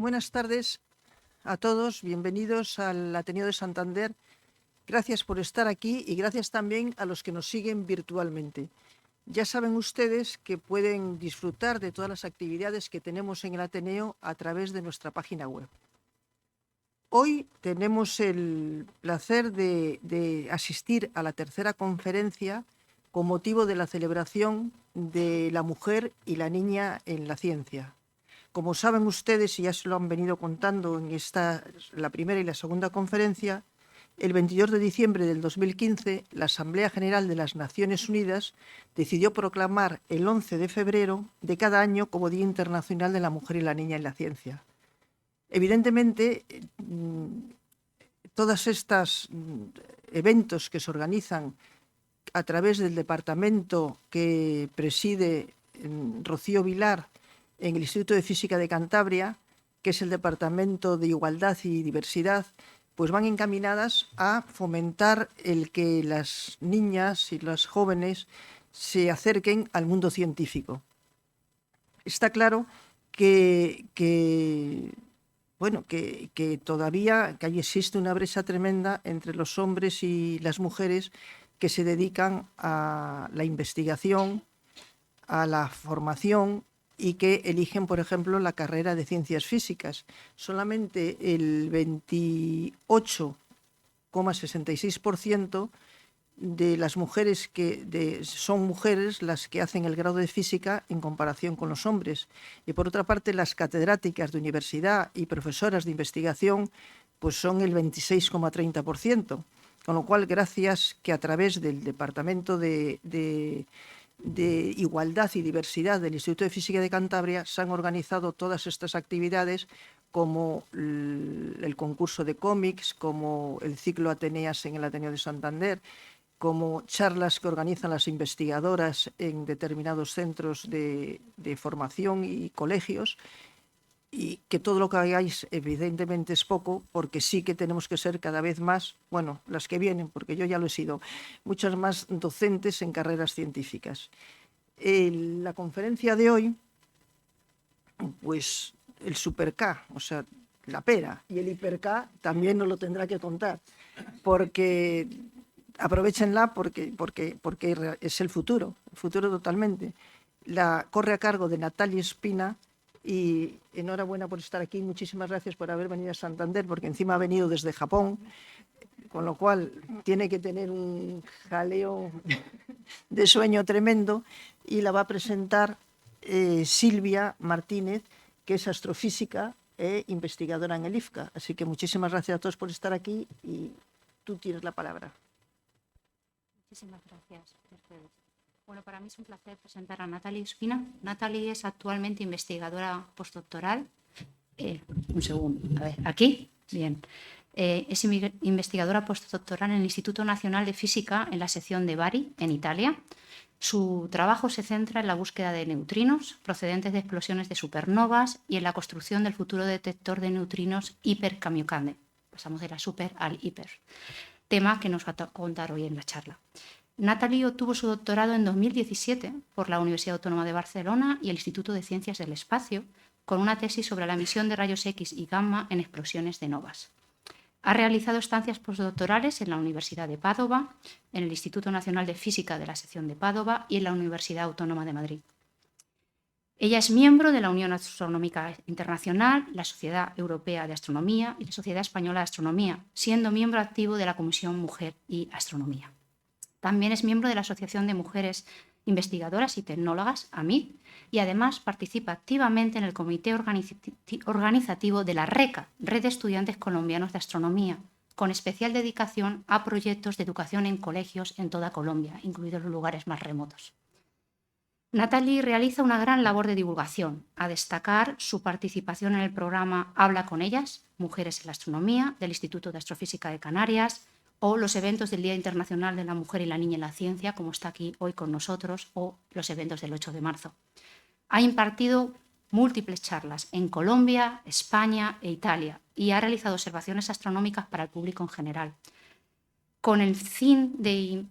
Buenas tardes a todos, bienvenidos al Ateneo de Santander. Gracias por estar aquí y gracias también a los que nos siguen virtualmente. Ya saben ustedes que pueden disfrutar de todas las actividades que tenemos en el Ateneo a través de nuestra página web. Hoy tenemos el placer de asistir a la tercera conferencia con motivo de la celebración de la mujer y la niña en la ciencia. Como saben ustedes, y ya se lo han venido contando en la primera y la segunda conferencia, el 22 de diciembre del 2015, la Asamblea General de las Naciones Unidas decidió proclamar el 11 de febrero de cada año como Día Internacional de la Mujer y la Niña en la Ciencia. Evidentemente, todos estos eventos que se organizan a través del departamento que preside Rocío Vilar en el Instituto de Física de Cantabria, que es el Departamento de Igualdad y Diversidad, pues van encaminadas a fomentar el que las niñas y los jóvenes se acerquen al mundo científico. Está claro que todavía ahí existe una brecha tremenda entre los hombres y las mujeres que se dedican a la investigación, a la formación y que eligen, por ejemplo, la carrera de ciencias físicas. Solamente el 28,66% de las mujeres son mujeres las que hacen el grado de física en comparación con los hombres. Y por otra parte, las catedráticas de universidad y profesoras de investigación pues son el 26,30%. Con lo cual, gracias que a través del Departamento de Igualdad y Diversidad del Instituto de Física de Cantabria se han organizado todas estas actividades como el concurso de cómics, como el ciclo Ateneas en el Ateneo de Santander, como charlas que organizan las investigadoras en determinados centros de formación y colegios, y que todo lo que hagáis evidentemente es poco, porque sí que tenemos que ser cada vez más, bueno, las que vienen, porque yo ya lo he sido, muchas más docentes en carreras científicas. La conferencia de hoy, pues el Super K, o sea, la pera, y el Hiper K también nos lo tendrá que contar, porque aprovechenla porque es el futuro totalmente. Corre a cargo de Natalia Espina, y enhorabuena por estar aquí. Muchísimas gracias por haber venido a Santander, porque encima ha venido desde Japón, con lo cual tiene que tener un jaleo de sueño tremendo, y la va a presentar Silvia Martínez, que es astrofísica e investigadora en el IFCA. Así que muchísimas gracias a todos por estar aquí y tú tienes la palabra. Muchísimas gracias, Mercedes. Bueno, para mí es un placer presentar a Natalia Espina. Natalia es actualmente investigadora postdoctoral. Un segundo, a ver, aquí, bien. Es investigadora postdoctoral en el Instituto Nacional de Física en la sección de Bari, en Italia. Su trabajo se centra en la búsqueda de neutrinos procedentes de explosiones de supernovas y en la construcción del futuro detector de neutrinos hiper-Kamiokande. Pasamos de la super al hiper, tema que nos va a contar hoy en la charla. Natalia obtuvo su doctorado en 2017 por la Universidad Autónoma de Barcelona y el Instituto de Ciencias del Espacio, con una tesis sobre la emisión de rayos X y gamma en explosiones de novas. Ha realizado estancias postdoctorales en la Universidad de Padova, en el Instituto Nacional de Física de la sección de Padova y en la Universidad Autónoma de Madrid. Ella es miembro de la Unión Astronómica Internacional, la Sociedad Europea de Astronomía y la Sociedad Española de Astronomía, siendo miembro activo de la Comisión Mujer y Astronomía. También es miembro de la Asociación de Mujeres Investigadoras y Tecnólogas, AMIT, y además participa activamente en el comité organizativo de la RECA, Red de Estudiantes Colombianos de Astronomía, con especial dedicación a proyectos de educación en colegios en toda Colombia, incluidos los lugares más remotos. Natalia realiza una gran labor de divulgación, a destacar su participación en el programa Habla con ellas, Mujeres en la Astronomía, del Instituto de Astrofísica de Canarias, o los eventos del Día Internacional de la Mujer y la Niña en la Ciencia, como está aquí hoy con nosotros, o los eventos del 8 de marzo. Ha impartido múltiples charlas en Colombia, España e Italia y ha realizado observaciones astronómicas para el público en general. Con el fin de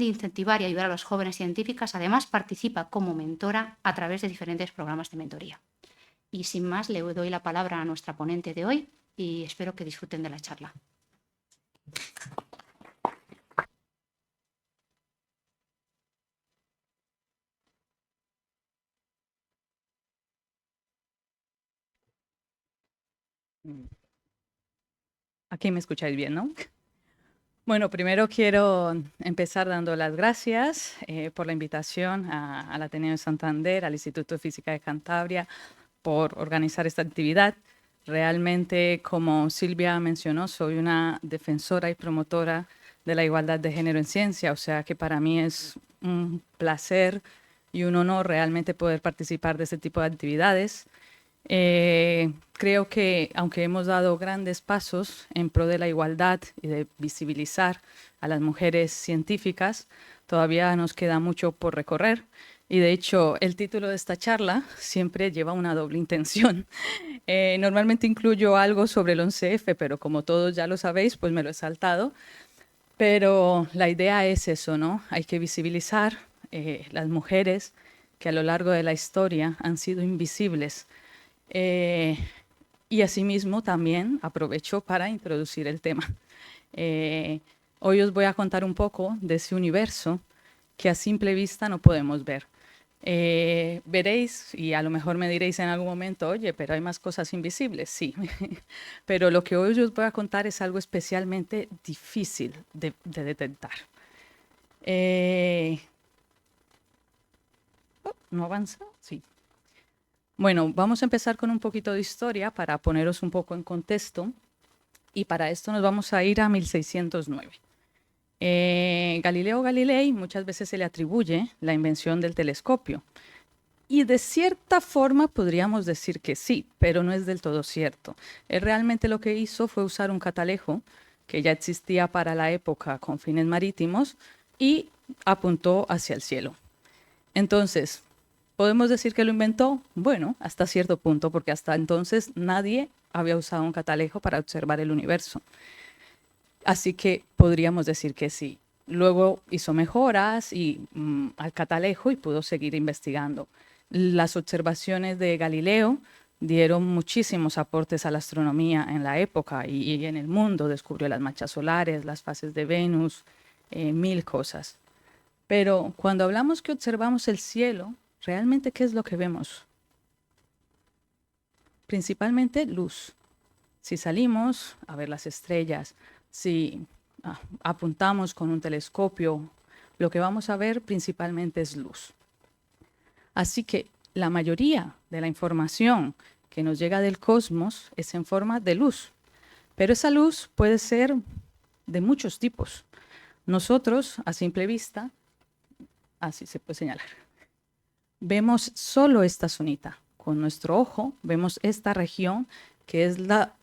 incentivar y ayudar a los jóvenes científicos, además participa como mentora a través de diferentes programas de mentoría. Y sin más, le doy la palabra a nuestra ponente de hoy y espero que disfruten de la charla. Aquí me escucháis bien, ¿no? Bueno, primero quiero empezar dando las gracias por la invitación al Ateneo de Santander, al Instituto de Física de Cantabria, por organizar esta actividad. Realmente, como Silvia mencionó, soy una defensora y promotora de la igualdad de género en ciencia, o sea que para mí es un placer y un honor realmente poder participar de este tipo de actividades. Creo que aunque hemos dado grandes pasos en pro de la igualdad y de visibilizar a las mujeres científicas, todavía nos queda mucho por recorrer. Y de hecho, el título de esta charla siempre lleva una doble intención. Normalmente incluyo algo sobre el 11F, pero como todos ya lo sabéis, pues me lo he saltado. Pero la idea es eso, ¿no? Hay que visibilizar las mujeres que a lo largo de la historia han sido invisibles. Y asimismo también aprovecho para introducir el tema. Hoy os voy a contar un poco de ese universo que a simple vista no podemos ver. Veréis, y a lo mejor me diréis en algún momento, oye, pero hay más cosas invisibles, sí. Pero lo que hoy os voy a contar es algo especialmente difícil de detectar. ¿No avanza? Sí. Bueno, vamos a empezar con un poquito de historia para poneros un poco en contexto y para esto nos vamos a ir a 1609. Galileo Galilei muchas veces se le atribuye la invención del telescopio y de cierta forma podríamos decir que sí, pero no es del todo cierto. Él realmente lo que hizo fue usar un catalejo que ya existía para la época con fines marítimos y apuntó hacia el cielo. Entonces, ¿podemos decir que lo inventó? Bueno, hasta cierto punto, porque hasta entonces nadie había usado un catalejo para observar el universo. Así que podríamos decir que sí. Luego hizo mejoras al catalejo y pudo seguir investigando. Las observaciones de Galileo dieron muchísimos aportes a la astronomía en la época y en el mundo. Descubrió las manchas solares, las fases de Venus, mil cosas. Pero cuando hablamos que observamos el cielo, ¿realmente qué es lo que vemos? Principalmente luz. Si salimos a ver las estrellas, si apuntamos con un telescopio, lo que vamos a ver principalmente es luz. Así que la mayoría de la información que nos llega del cosmos es en forma de luz. Pero esa luz puede ser de muchos tipos. Nosotros, a simple vista, así se puede señalar, vemos solo esta zonita. Con nuestro ojo vemos esta región que es la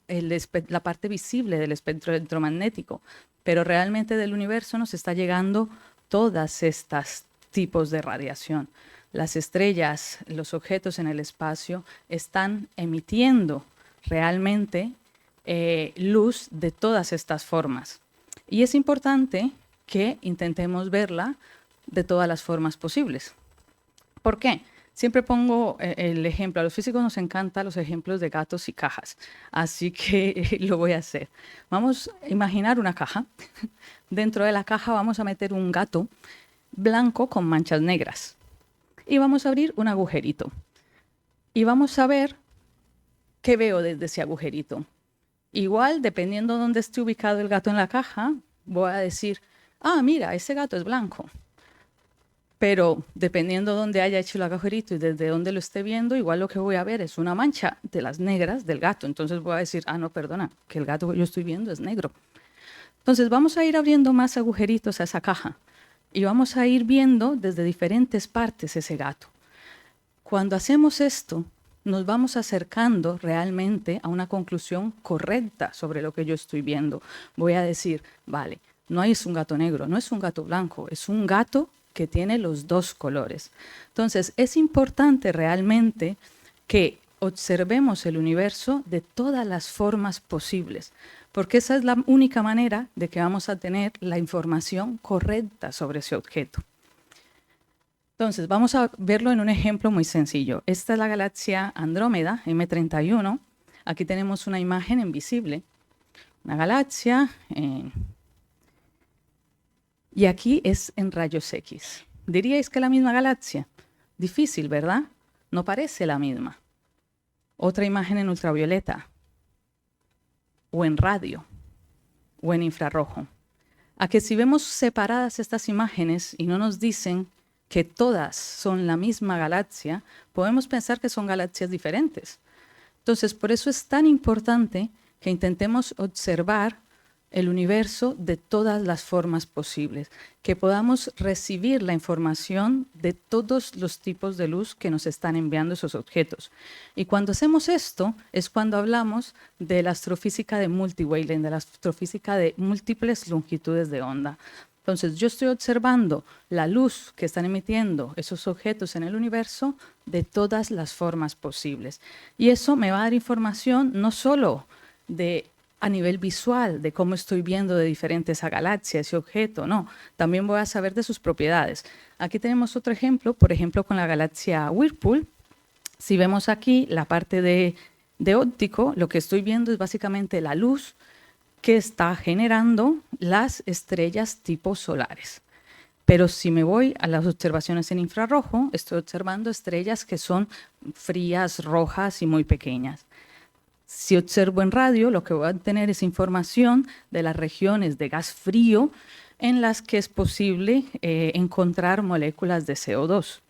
parte visible del espectro electromagnético, pero realmente del universo nos está llegando todas estas tipos de radiación. Las estrellas, los objetos en el espacio están emitiendo realmente luz de todas estas formas. Y es importante que intentemos verla de todas las formas posibles. ¿Por qué? Siempre pongo el ejemplo, a los físicos nos encantan los ejemplos de gatos y cajas, así que lo voy a hacer. Vamos a imaginar una caja. Dentro de la caja vamos a meter un gato blanco con manchas negras y vamos a abrir un agujerito y vamos a ver qué veo desde ese agujerito. Igual, dependiendo de dónde esté ubicado el gato en la caja, voy a decir, ah, mira, ese gato es blanco. Pero dependiendo de dónde haya hecho el agujerito y desde dónde lo esté viendo, igual lo que voy a ver es una mancha de las negras del gato. Entonces voy a decir, ah, no, perdona, que el gato que yo estoy viendo es negro. Entonces vamos a ir abriendo más agujeritos a esa caja y vamos a ir viendo desde diferentes partes ese gato. Cuando hacemos esto, nos vamos acercando realmente a una conclusión correcta sobre lo que yo estoy viendo. Voy a decir, vale, no es un gato negro, no es un gato blanco, es un gato que tiene los dos colores. Entonces, es importante realmente que observemos el universo de todas las formas posibles, porque esa es la única manera de que vamos a tener la información correcta sobre ese objeto. Entonces, vamos a verlo en un ejemplo muy sencillo. Esta es la galaxia Andrómeda, M31. Aquí tenemos una imagen en visible, una galaxia, y aquí es en rayos X. ¿Diríais que la misma galaxia? Difícil, ¿verdad? No parece la misma. Otra imagen en ultravioleta, o en radio, o en infrarrojo. A que si vemos separadas estas imágenes y no nos dicen que todas son la misma galaxia, podemos pensar que son galaxias diferentes. Entonces, por eso es tan importante que intentemos observar el universo de todas las formas posibles, que podamos recibir la información de todos los tipos de luz que nos están enviando esos objetos. Y cuando hacemos esto es cuando hablamos de la astrofísica de multiwavelength, de la astrofísica de múltiples longitudes de onda. Entonces, yo estoy observando la luz que están emitiendo esos objetos en el universo de todas las formas posibles. Y eso me va a dar información no solo a nivel visual, de cómo estoy viendo de diferentes a galaxias ese objeto, no, también voy a saber de sus propiedades. Aquí tenemos otro ejemplo, por ejemplo, con la galaxia Whirlpool. Si vemos aquí la parte de óptico, lo que estoy viendo es básicamente la luz que está generando las estrellas tipo solares. Pero si me voy a las observaciones en infrarrojo, estoy observando estrellas que son frías, rojas y muy pequeñas. Si observo en radio, lo que voy a tener es información de las regiones de gas frío en las que es posible encontrar moléculas de CO2.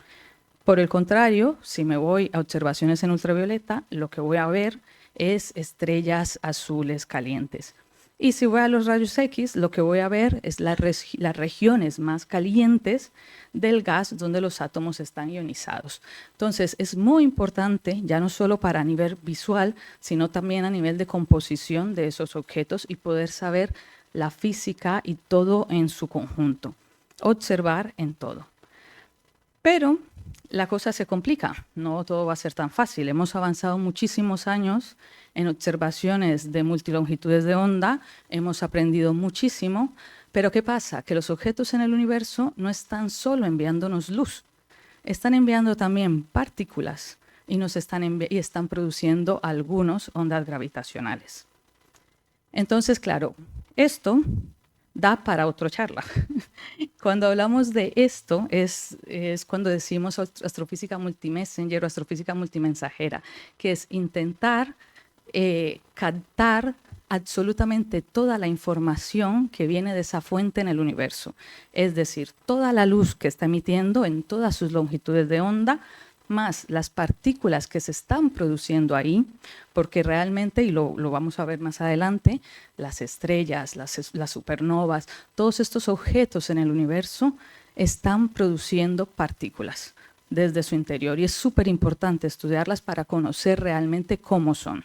Por el contrario, si me voy a observaciones en ultravioleta, lo que voy a ver es estrellas azules calientes. Y si voy a los rayos X, lo que voy a ver es las regiones más calientes del gas donde los átomos están ionizados. Entonces, es muy importante, ya no solo para a nivel visual, sino también a nivel de composición de esos objetos y poder saber la física y todo en su conjunto. Observar en todo. Pero la cosa se complica, no todo va a ser tan fácil. Hemos avanzado muchísimos años en observaciones de multilongitudes de onda, hemos aprendido muchísimo, pero ¿qué pasa? Que los objetos en el universo no están solo enviándonos luz, están enviando también partículas y están produciendo algunas ondas gravitacionales. Entonces, claro, esto da para otra charla. Cuando hablamos de esto es cuando decimos astrofísica multimessenger o astrofísica multimensajera, que es intentar captar absolutamente toda la información que viene de esa fuente en el universo. Es decir, toda la luz que está emitiendo en todas sus longitudes de onda, más las partículas que se están produciendo ahí, porque realmente, y lo vamos a ver más adelante, las estrellas, las supernovas, todos estos objetos en el universo están produciendo partículas desde su interior y es súper importante estudiarlas para conocer realmente cómo son.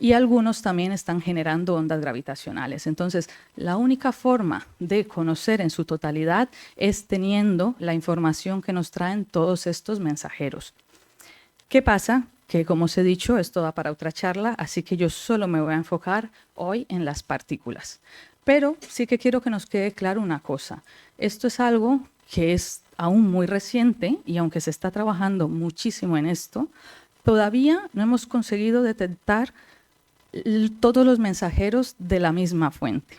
Y algunos también están generando ondas gravitacionales. Entonces, la única forma de conocer en su totalidad es teniendo la información que nos traen todos estos mensajeros. ¿Qué pasa? Que, como os he dicho, esto da para otra charla, así que yo solo me voy a enfocar hoy en las partículas. Pero sí que quiero que nos quede claro una cosa. Esto es algo que es aún muy reciente y aunque se está trabajando muchísimo en esto, todavía no hemos conseguido detectar todos los mensajeros de la misma fuente.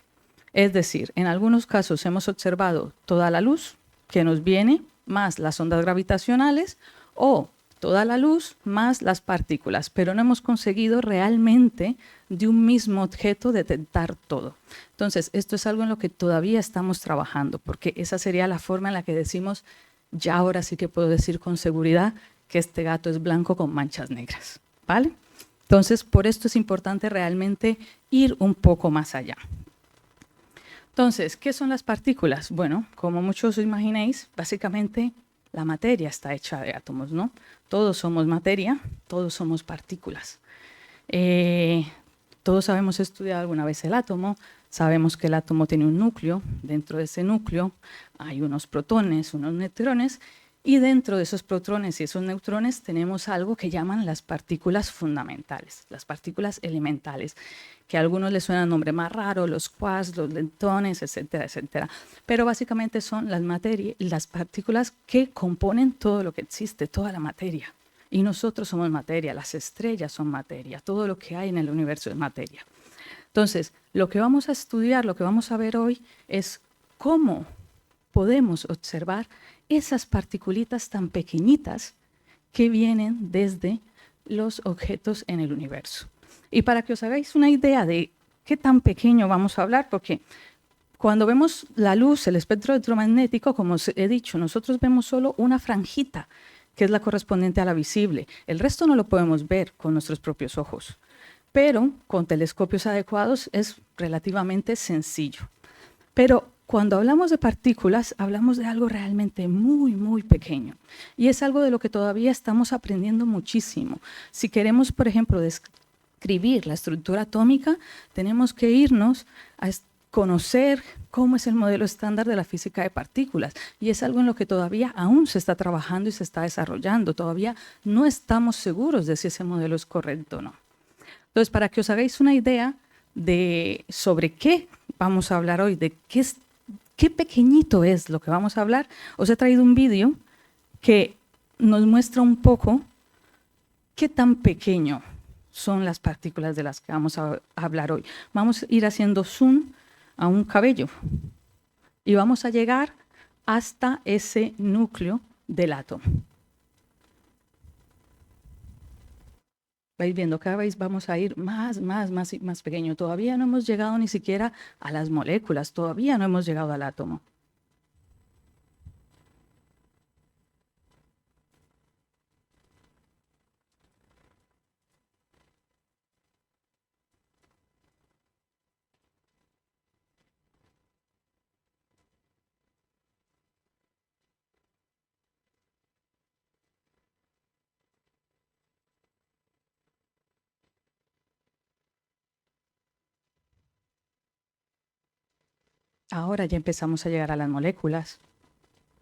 Es decir, en algunos casos hemos observado toda la luz que nos viene, más las ondas gravitacionales, o toda la luz más las partículas, pero no hemos conseguido realmente de un mismo objeto detectar todo. Entonces, esto es algo en lo que todavía estamos trabajando, porque esa sería la forma en la que decimos, ya ahora sí que puedo decir con seguridad que este gato es blanco con manchas negras, ¿vale? Entonces, por esto es importante realmente ir un poco más allá. Entonces, ¿qué son las partículas? Bueno, como muchos os imaginéis, básicamente la materia está hecha de átomos, ¿no? Todos somos materia, todos somos partículas. Todos habemos estudiado alguna vez el átomo, sabemos que el átomo tiene un núcleo, dentro de ese núcleo hay unos protones, unos neutrones, Y dentro de esos protones y esos neutrones tenemos algo que llaman las partículas fundamentales, las partículas elementales, que a algunos les suena el nombre más raro, los quarks, los leptones, etcétera, etcétera. Pero básicamente son las partículas que componen todo lo que existe, toda la materia. Y nosotros somos materia, las estrellas son materia, todo lo que hay en el universo es materia. Entonces, lo que vamos a estudiar, lo que vamos a ver hoy es cómo podemos observar esas particulitas tan pequeñitas que vienen desde los objetos en el universo. Y para que os hagáis una idea de qué tan pequeño vamos a hablar, porque cuando vemos la luz, el espectro electromagnético, como os he dicho, nosotros vemos solo una franjita, que es la correspondiente a la visible. El resto no lo podemos ver con nuestros propios ojos, pero con telescopios adecuados es relativamente sencillo. Pero cuando hablamos de partículas, hablamos de algo realmente muy, muy pequeño. Y es algo de lo que todavía estamos aprendiendo muchísimo. Si queremos, por ejemplo, describir la estructura atómica, tenemos que irnos a conocer cómo es el modelo estándar de la física de partículas. Y es algo en lo que todavía aún se está trabajando y se está desarrollando. Todavía no estamos seguros de si ese modelo es correcto o no. Entonces, para que os hagáis una idea sobre qué vamos a hablar hoy, de qué pequeñito es lo que vamos a hablar, os he traído un vídeo que nos muestra un poco qué tan pequeño son las partículas de las que vamos a hablar hoy. Vamos a ir haciendo zoom a un cabello y vamos a llegar hasta ese núcleo del átomo. Vais viendo, cada vez vamos a ir más pequeño. Todavía no hemos llegado ni siquiera a las moléculas, todavía no hemos llegado al átomo. Ahora ya empezamos a llegar a las moléculas.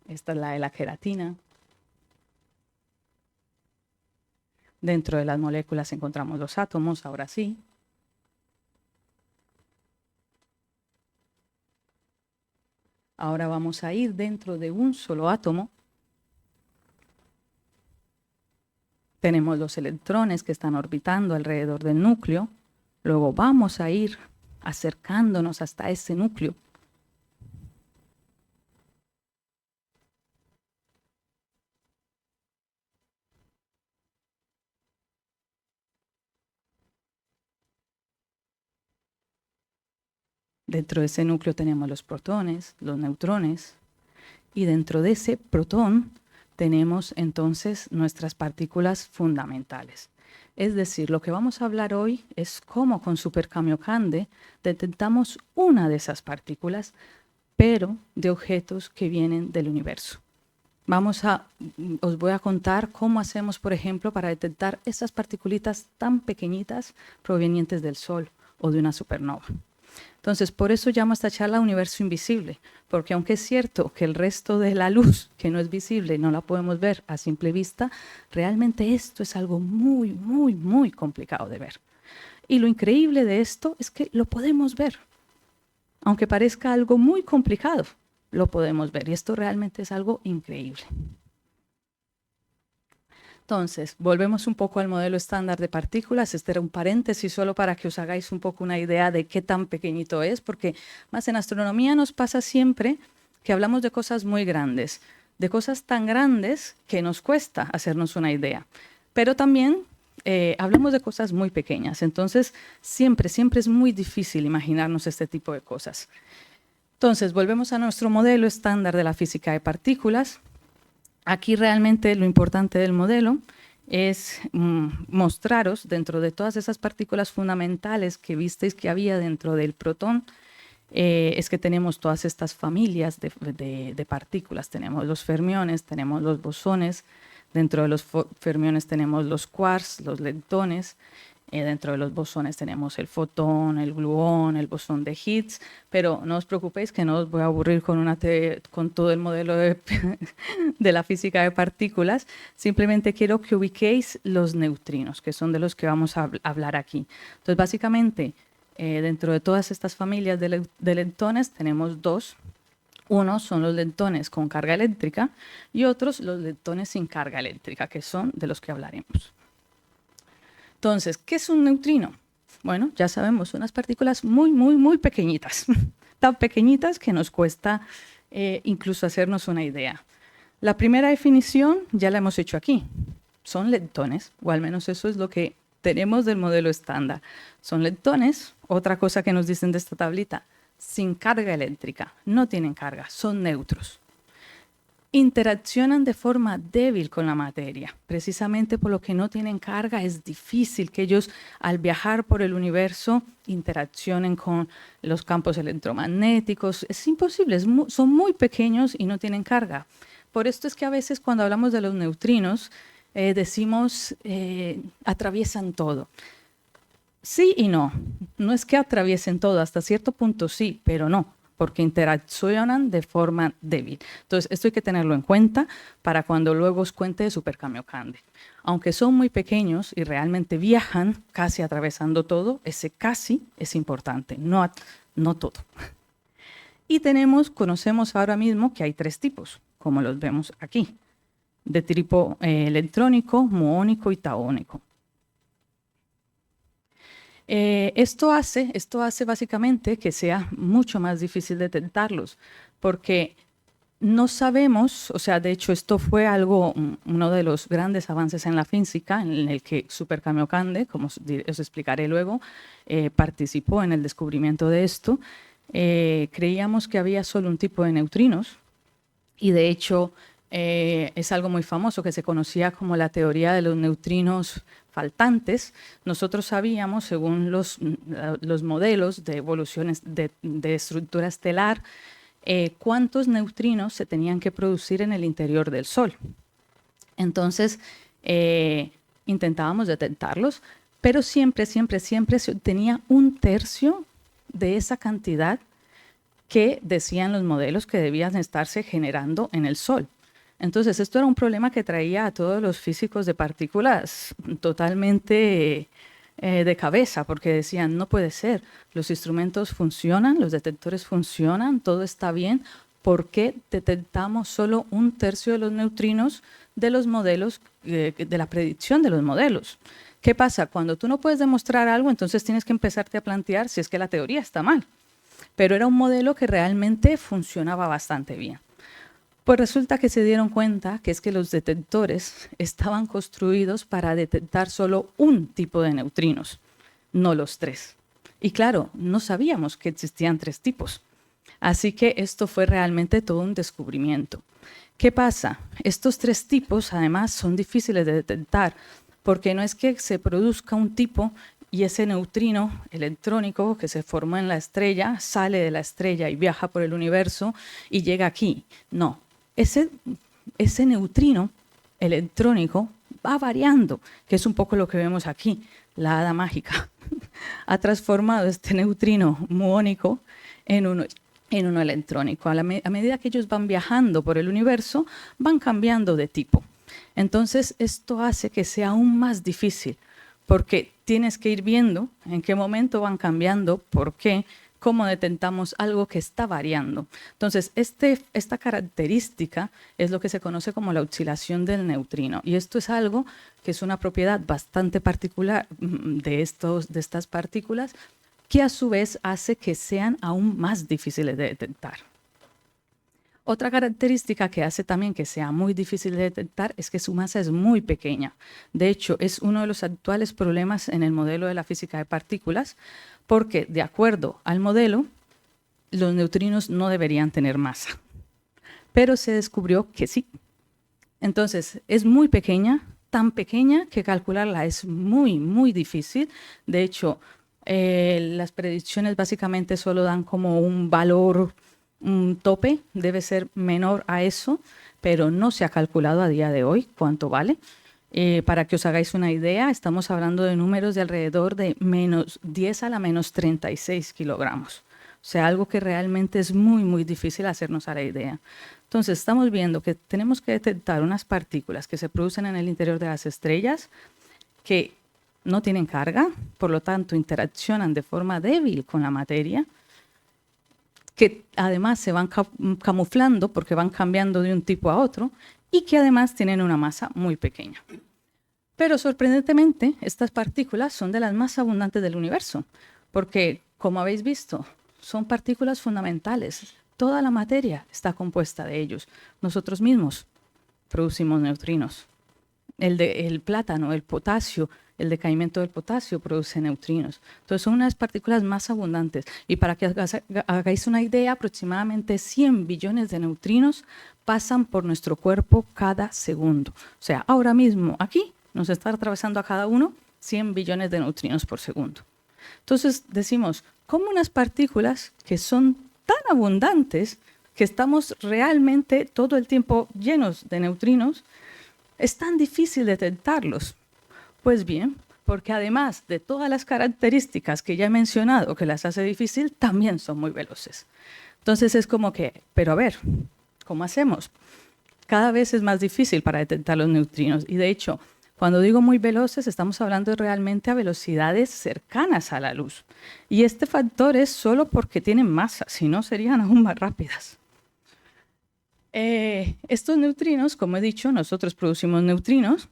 Esta es la de la queratina. Dentro de las moléculas encontramos los átomos, ahora sí. Ahora vamos a ir dentro de un solo átomo. Tenemos los electrones que están orbitando alrededor del núcleo. Luego vamos a ir acercándonos hasta ese núcleo. Dentro de ese núcleo tenemos los protones, los neutrones, y dentro de ese protón tenemos entonces nuestras partículas fundamentales. Es decir, lo que vamos a hablar hoy es cómo con Super Kamiokande detectamos una de esas partículas, pero de objetos que vienen del universo. Os voy a contar cómo hacemos, por ejemplo, para detectar esas partículitas tan pequeñitas provenientes del Sol o de una supernova. Entonces, por eso llamo a esta charla Universo Invisible, porque aunque es cierto que el resto de la luz, que no es visible, no la podemos ver a simple vista, realmente esto es algo muy, muy, muy complicado de ver. Y lo increíble de esto es que lo podemos ver. Aunque parezca algo muy complicado, lo podemos ver. Y esto realmente es algo increíble. Entonces, volvemos un poco al modelo estándar de partículas. Este era un paréntesis solo para que os hagáis un poco una idea de qué tan pequeñito es, porque más en astronomía nos pasa siempre que hablamos de cosas muy grandes, de cosas tan grandes que nos cuesta hacernos una idea. Pero también hablamos de cosas muy pequeñas. Entonces, siempre es muy difícil imaginarnos este tipo de cosas. Entonces, volvemos a nuestro modelo estándar de la física de partículas. Aquí realmente lo importante del modelo es mostraros dentro de todas esas partículas fundamentales que visteis que había dentro del protón, es que tenemos todas estas familias de partículas. Tenemos los fermiones, tenemos los bosones, dentro de los fermiones tenemos los quarks, los leptones, Dentro de los bosones tenemos el fotón, el gluón, el bosón de Higgs, pero no os preocupéis que no os voy a aburrir con todo el modelo de la física de partículas. Simplemente quiero que ubiquéis los neutrinos, que son de los que vamos a hablar aquí. Entonces, básicamente, dentro de todas estas familias de leptones tenemos dos. Unos son los leptones con carga eléctrica y otros los leptones sin carga eléctrica, que son de los que hablaremos. Entonces, ¿qué es un neutrino? Bueno, ya sabemos, son unas partículas muy, muy, muy pequeñitas, tan pequeñitas que nos cuesta incluso hacernos una idea. La primera definición ya la hemos hecho aquí, son leptones, o al menos eso es lo que tenemos del modelo estándar. Son leptones, otra cosa que nos dicen de esta tablita, sin carga eléctrica, no tienen carga, son neutros. Interaccionan de forma débil con la materia, precisamente por lo que no tienen carga. Es difícil que ellos, al viajar por el universo, interaccionen con los campos electromagnéticos. Es imposible, son muy pequeños y no tienen carga. Por esto es que a veces cuando hablamos de los neutrinos, decimos atraviesan todo. Sí y no. No es que atraviesen todo, hasta cierto punto sí, pero no, porque interaccionan de forma débil. Entonces, esto hay que tenerlo en cuenta para cuando luego os cuente de Super Kamiokande. Aunque son muy pequeños y realmente viajan casi atravesando todo, ese casi es importante, no todo. Y conocemos ahora mismo que hay tres tipos, como los vemos aquí, de tipo electrónico, muónico y taónico. Esto hace básicamente que sea mucho más difícil detectarlos, porque no sabemos, o sea, de hecho esto fue uno de los grandes avances en la física, en el que Super Kamiokande, como os explicaré luego, participó en el descubrimiento de esto. Creíamos que había solo un tipo de neutrinos, y de hecho es algo muy famoso que se conocía como la teoría de los neutrinos faltantes. Nosotros sabíamos, según los modelos de evoluciones de estructura estelar, cuántos neutrinos se tenían que producir en el interior del Sol. Entonces, intentábamos detectarlos, pero siempre se obtenía un tercio de esa cantidad que decían los modelos que debían estarse generando en el Sol. Entonces, esto era un problema que traía a todos los físicos de partículas totalmente de cabeza, porque decían, no puede ser, los instrumentos funcionan, los detectores funcionan, todo está bien, ¿por qué detectamos solo un tercio de los neutrinos de los modelos, de la predicción de los modelos? ¿Qué pasa? Cuando tú no puedes demostrar algo, entonces tienes que empezarte a plantear si es que la teoría está mal. Pero era un modelo que realmente funcionaba bastante bien. Pues resulta que se dieron cuenta que es que los detectores estaban construidos para detectar solo un tipo de neutrinos, no los tres. Y claro, no sabíamos que existían tres tipos. Así que esto fue realmente todo un descubrimiento. ¿Qué pasa? Estos tres tipos además son difíciles de detectar, porque no es que se produzca un tipo y ese neutrino electrónico que se formó en la estrella sale de la estrella y viaja por el universo y llega aquí. No. Ese neutrino electrónico va variando, que es un poco lo que vemos aquí, la hada mágica. Ha transformado este neutrino muónico en uno electrónico. A medida que ellos van viajando por el universo, van cambiando de tipo. Entonces, esto hace que sea aún más difícil, porque tienes que ir viendo en qué momento van cambiando, por qué, cómo detectamos algo que está variando. Entonces, esta característica es lo que se conoce como la oscilación del neutrino. Y esto es algo que es una propiedad bastante particular de estas partículas, que a su vez hace que sean aún más difíciles de detectar. Otra característica que hace también que sea muy difícil de detectar es que su masa es muy pequeña. De hecho, es uno de los actuales problemas en el modelo de la física de partículas, porque de acuerdo al modelo, los neutrinos no deberían tener masa. Pero se descubrió que sí. Entonces, es muy pequeña, tan pequeña que calcularla es muy, muy difícil. De hecho, las predicciones básicamente solo dan como un valor, un tope, debe ser menor a eso, pero no se ha calculado a día de hoy cuánto vale. Para que os hagáis una idea, estamos hablando de números de alrededor de menos 10 a la menos 36 kilogramos. O sea, algo que realmente es muy, muy difícil hacernos a la idea. Entonces, estamos viendo que tenemos que detectar unas partículas que se producen en el interior de las estrellas que no tienen carga, por lo tanto, interaccionan de forma débil con la materia, que además se van camuflando porque van cambiando de un tipo a otro y que además tienen una masa muy pequeña. Pero sorprendentemente, estas partículas son de las más abundantes del universo, porque, como habéis visto, son partículas fundamentales. Toda la materia está compuesta de ellos. Nosotros mismos producimos neutrinos. El plátano, el potasio, el decaimiento del potasio produce neutrinos. Entonces son unas partículas más abundantes. Y para que hagáis una idea, aproximadamente 100 billones de neutrinos pasan por nuestro cuerpo cada segundo. O sea, ahora mismo aquí nos está atravesando a cada uno 100 billones de neutrinos por segundo. Entonces decimos, ¿cómo unas partículas que son tan abundantes, que estamos realmente todo el tiempo llenos de neutrinos, es tan difícil detectarlos? Pues bien, porque además de todas las características que ya he mencionado que las hace difícil, también son muy veloces. Entonces es como que, pero a ver, ¿cómo hacemos? Cada vez es más difícil para detectar los neutrinos y de hecho, cuando digo muy veloces, estamos hablando realmente a velocidades cercanas a la luz. Y este factor es solo porque tienen masa, si no serían aún más rápidas. Estos neutrinos, como he dicho, nosotros producimos neutrinos,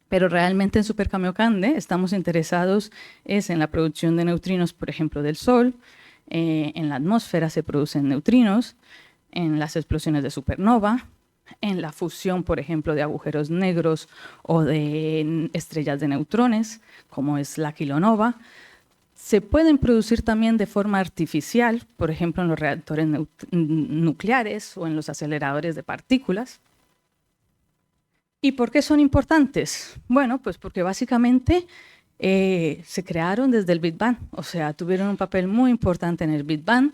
pero realmente en Super Kamiokande estamos interesados en la producción de neutrinos, por ejemplo, del Sol. En la atmósfera se producen neutrinos, en las explosiones de supernova, en la fusión, por ejemplo, de agujeros negros o de estrellas de neutrones, como es la kilonova. Se pueden producir también de forma artificial, por ejemplo, en los reactores nucleares o en los aceleradores de partículas. ¿Y por qué son importantes? Bueno, pues porque básicamente se crearon desde el Big Bang, o sea, tuvieron un papel muy importante en el Big Bang.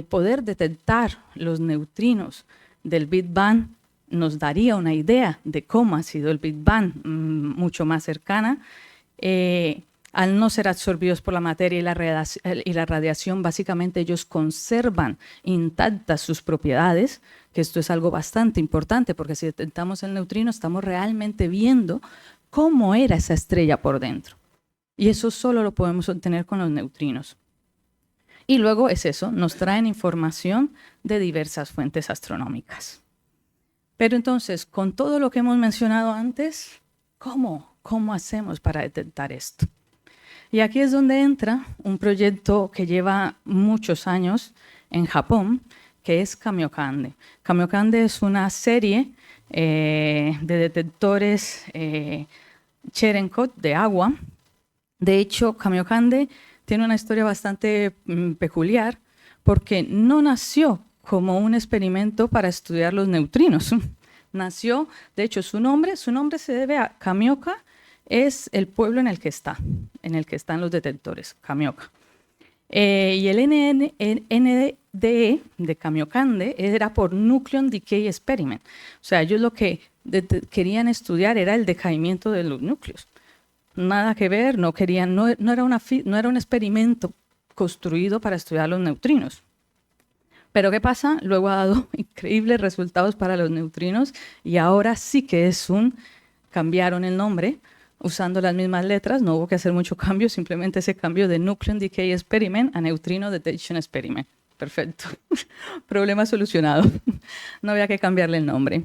Poder detectar los neutrinos del Big Bang nos daría una idea de cómo ha sido el Big Bang mucho más cercana. Al no ser absorbidos por la materia y la radiación, básicamente ellos conservan intactas sus propiedades, que esto es algo bastante importante, porque si detectamos el neutrino, estamos realmente viendo cómo era esa estrella por dentro. Y eso solo lo podemos obtener con los neutrinos. Y luego es eso, nos traen información de diversas fuentes astronómicas. Pero entonces, con todo lo que hemos mencionado antes, ¿cómo hacemos para detectar esto? Y aquí es donde entra un proyecto que lleva muchos años en Japón, que es Kamiokande. Kamiokande es una serie de detectores Cherenkov de agua. De hecho, Kamiokande tiene una historia bastante peculiar porque no nació como un experimento para estudiar los neutrinos. Nació, de hecho, su nombre se debe a Kamioka, es el pueblo en el que están los detectores, Kamioka. Y el NDE de Kamiokande era por Nucleon Decay Experiment. O sea, ellos lo que querían estudiar era el decaimiento de los núcleos. Nada que ver, no era un experimento construido para estudiar los neutrinos. Pero ¿qué pasa? Luego ha dado increíbles resultados para los neutrinos y ahora sí que cambiaron el nombre usando las mismas letras, no hubo que hacer mucho cambio, simplemente ese cambio de Nucleon Decay Experiment a Neutrino Detection Experiment. Perfecto. Problema solucionado. No había que cambiarle el nombre.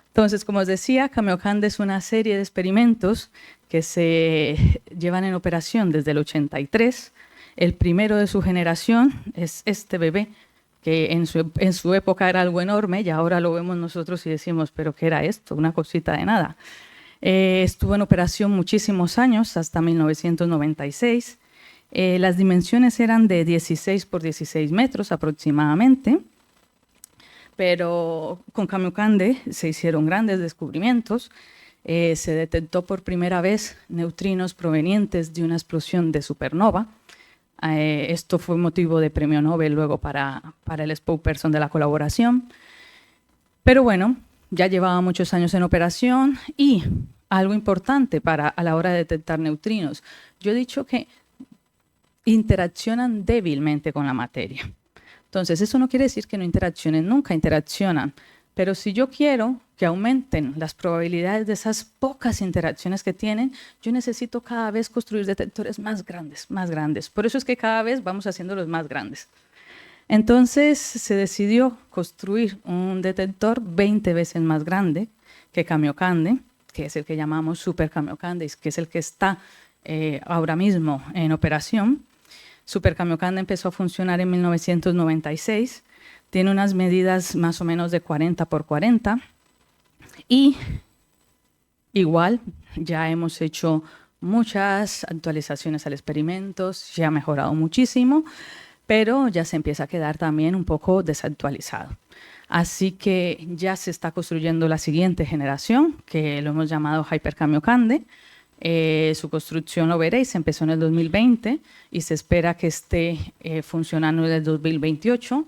Entonces, como os decía, Kamiokande es una serie de experimentos que se llevan en operación desde el 83. El primero de su generación es este bebé, que en su época era algo enorme y ahora lo vemos nosotros y decimos, ¿pero qué era esto? Una cosita de nada. Estuvo en operación muchísimos años, hasta 1996. Las dimensiones eran de 16 por 16 metros aproximadamente, pero con Kamiokande se hicieron grandes descubrimientos. Se detectó por primera vez neutrinos provenientes de una explosión de supernova. Esto fue motivo de premio Nobel luego para el spokesperson de la colaboración. Pero bueno, ya llevaba muchos años en operación y algo importante a la hora de detectar neutrinos. Yo he dicho que interaccionan débilmente con la materia. Entonces, eso no quiere decir que no interaccionen, nunca interaccionan. Pero si yo quiero que aumenten las probabilidades de esas pocas interacciones que tienen, yo necesito cada vez construir detectores más grandes, más grandes. Por eso es que cada vez vamos haciendo los más grandes. Entonces se decidió construir un detector 20 veces más grande que Kamiokande, que es el que llamamos Super Kamiokande, que es el que está ahora mismo en operación. Super Kamiokande empezó a funcionar en 1996. Tiene unas medidas más o menos de 40 por 40 y igual ya hemos hecho muchas actualizaciones al experimento, se ha mejorado muchísimo, pero ya se empieza a quedar también un poco desactualizado. Así que ya se está construyendo la siguiente generación, que lo hemos llamado Hyper Kamiokande. Su construcción, lo veréis, empezó en el 2020 y se espera que esté funcionando en el 2028.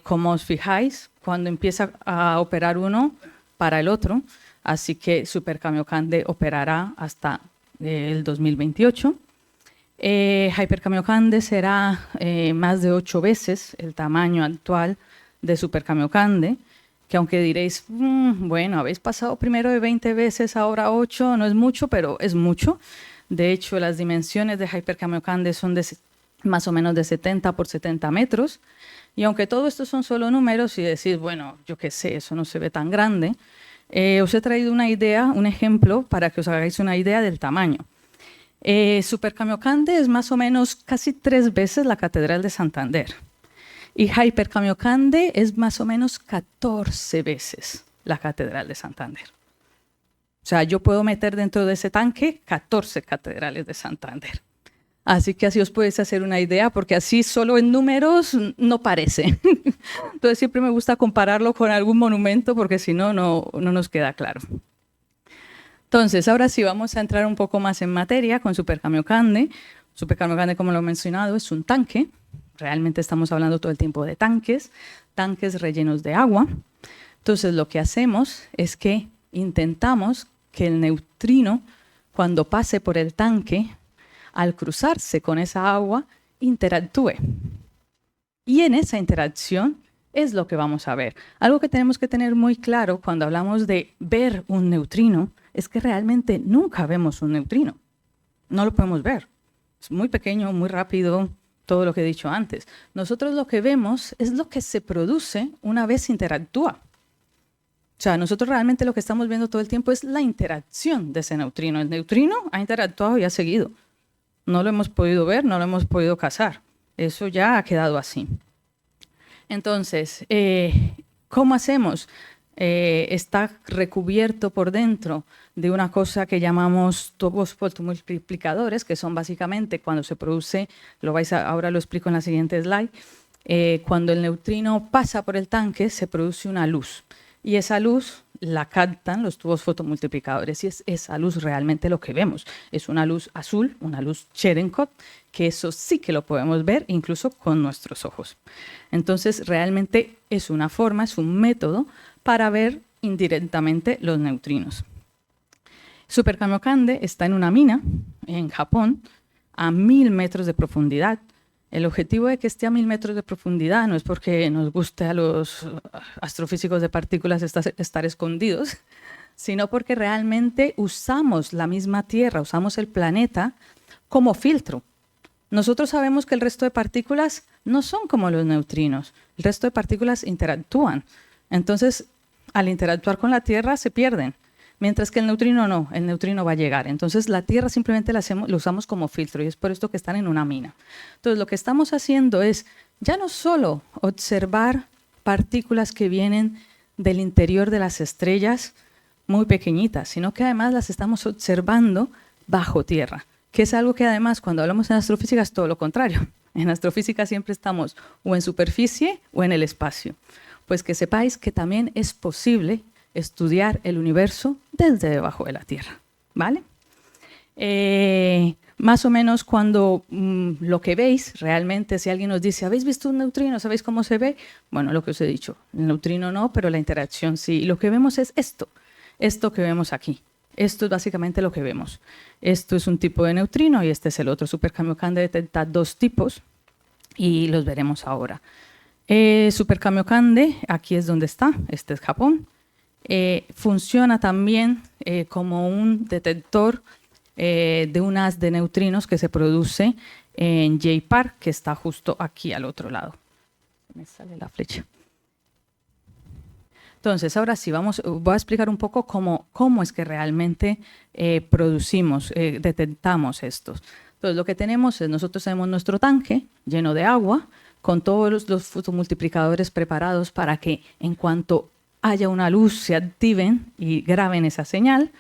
Como os fijáis, cuando empieza a operar uno para el otro, así que Super Kamiokande operará hasta el 2028. Hyper Kamiokande será más de 8 veces el tamaño actual de Super Kamiokande, que aunque diréis, bueno, habéis pasado primero de 20 veces, ahora 8, no es mucho, pero es mucho. De hecho, las dimensiones de Hyper Kamiokande son de más o menos de 70 por 70 metros. Y aunque todo esto son solo números y decís, bueno, yo qué sé, eso no se ve tan grande, os he traído una idea, un ejemplo, para que os hagáis una idea del tamaño. Super Kamiokande es más o menos casi 3 veces la Catedral de Santander. Y Hyper Kamiokande es más o menos 14 veces la Catedral de Santander. O sea, yo puedo meter dentro de ese tanque 14 catedrales de Santander. Así que así os podéis hacer una idea, porque así solo en números no parece. Entonces siempre me gusta compararlo con algún monumento, porque si no, no nos queda claro. Entonces, ahora sí vamos a entrar un poco más en materia con Super Kamiokande. Super Kamiokande, como lo he mencionado, es un tanque. Realmente estamos hablando todo el tiempo de tanques rellenos de agua. Entonces, lo que hacemos es que intentamos que el neutrino, cuando pase por el tanque, al cruzarse con esa agua, interactúe. Y en esa interacción es lo que vamos a ver. Algo que tenemos que tener muy claro cuando hablamos de ver un neutrino es que realmente nunca vemos un neutrino. No lo podemos ver. Es muy pequeño, muy rápido, todo lo que he dicho antes. Nosotros lo que vemos es lo que se produce una vez interactúa. O sea, nosotros realmente lo que estamos viendo todo el tiempo es la interacción de ese neutrino. El neutrino ha interactuado y ha seguido. No lo hemos podido ver, no lo hemos podido cazar. Eso ya ha quedado así. Entonces, ¿cómo hacemos? Está recubierto por dentro de una cosa que llamamos tubos fotomultiplicadores, que son básicamente cuando se produce, ahora lo explico en la siguiente slide, cuando el neutrino pasa por el tanque se produce una luz. Y esa luz la captan los tubos fotomultiplicadores y es esa luz realmente lo que vemos. Es una luz azul, una luz Cherenkov, que eso sí que lo podemos ver incluso con nuestros ojos. Entonces, realmente es una forma, es un método para ver indirectamente los neutrinos. Super Kamiokande está en una mina en Japón a 1000 metros de profundidad. El objetivo de que esté a 1000 metros de profundidad no es porque nos guste a los astrofísicos de partículas estar escondidos, sino porque realmente usamos la misma Tierra, usamos el planeta como filtro. Nosotros sabemos que el resto de partículas no son como los neutrinos. El resto de partículas interactúan. Entonces, al interactuar con la Tierra se pierden. Mientras que el neutrino no, el neutrino va a llegar. Entonces, la Tierra simplemente lo usamos como filtro y es por esto que están en una mina. Entonces, lo que estamos haciendo es ya no solo observar partículas que vienen del interior de las estrellas muy pequeñitas, sino que además las estamos observando bajo tierra, que es algo que además cuando hablamos en astrofísica es todo lo contrario. En astrofísica siempre estamos o en superficie o en el espacio. Pues que sepáis que también es posible estudiar el universo desde debajo de la Tierra, ¿vale? Más o menos cuando lo que veis, realmente si alguien nos dice, ¿habéis visto un neutrino? ¿Sabéis cómo se ve? Bueno, lo que os he dicho, el neutrino no, pero la interacción sí. Y lo que vemos es esto que vemos aquí. esto es básicamente lo que vemos. Esto es un tipo de neutrino y este es el otro. Super Kamiokande detecta dos tipos y los veremos ahora. Super Kamiokande, aquí es donde está, este es Japón. Funciona también como un detector de un haz de neutrinos que se produce en J-Park, que está justo aquí al otro lado. Me sale la flecha. Entonces, ahora sí, voy a explicar un poco cómo es que realmente detectamos estos. Entonces, lo que tenemos es, nosotros tenemos nuestro tanque lleno de agua, con todos los fotomultiplicadores preparados para que en cuanto haya una luz se activen y graben esa señal.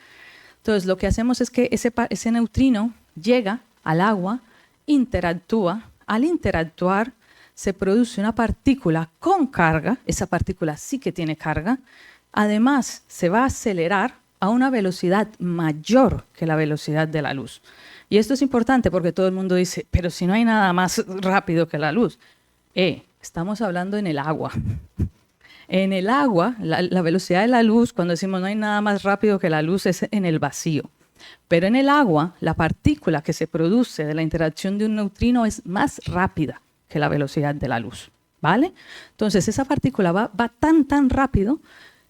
Entonces, lo que hacemos es que ese neutrino llega al agua, interactúa. Al interactuar, se produce una partícula con carga, esa partícula sí que tiene carga, además se va a acelerar a una velocidad mayor que la velocidad de la luz. Y esto es importante porque todo el mundo dice, pero si no hay nada más rápido que la luz. Estamos hablando en el agua. En el agua, la velocidad de la luz, cuando decimos no hay nada más rápido que la luz, es en el vacío. Pero en el agua, la partícula que se produce de la interacción de un neutrino es más rápida que la velocidad de la luz, ¿vale? Entonces, esa partícula va tan rápido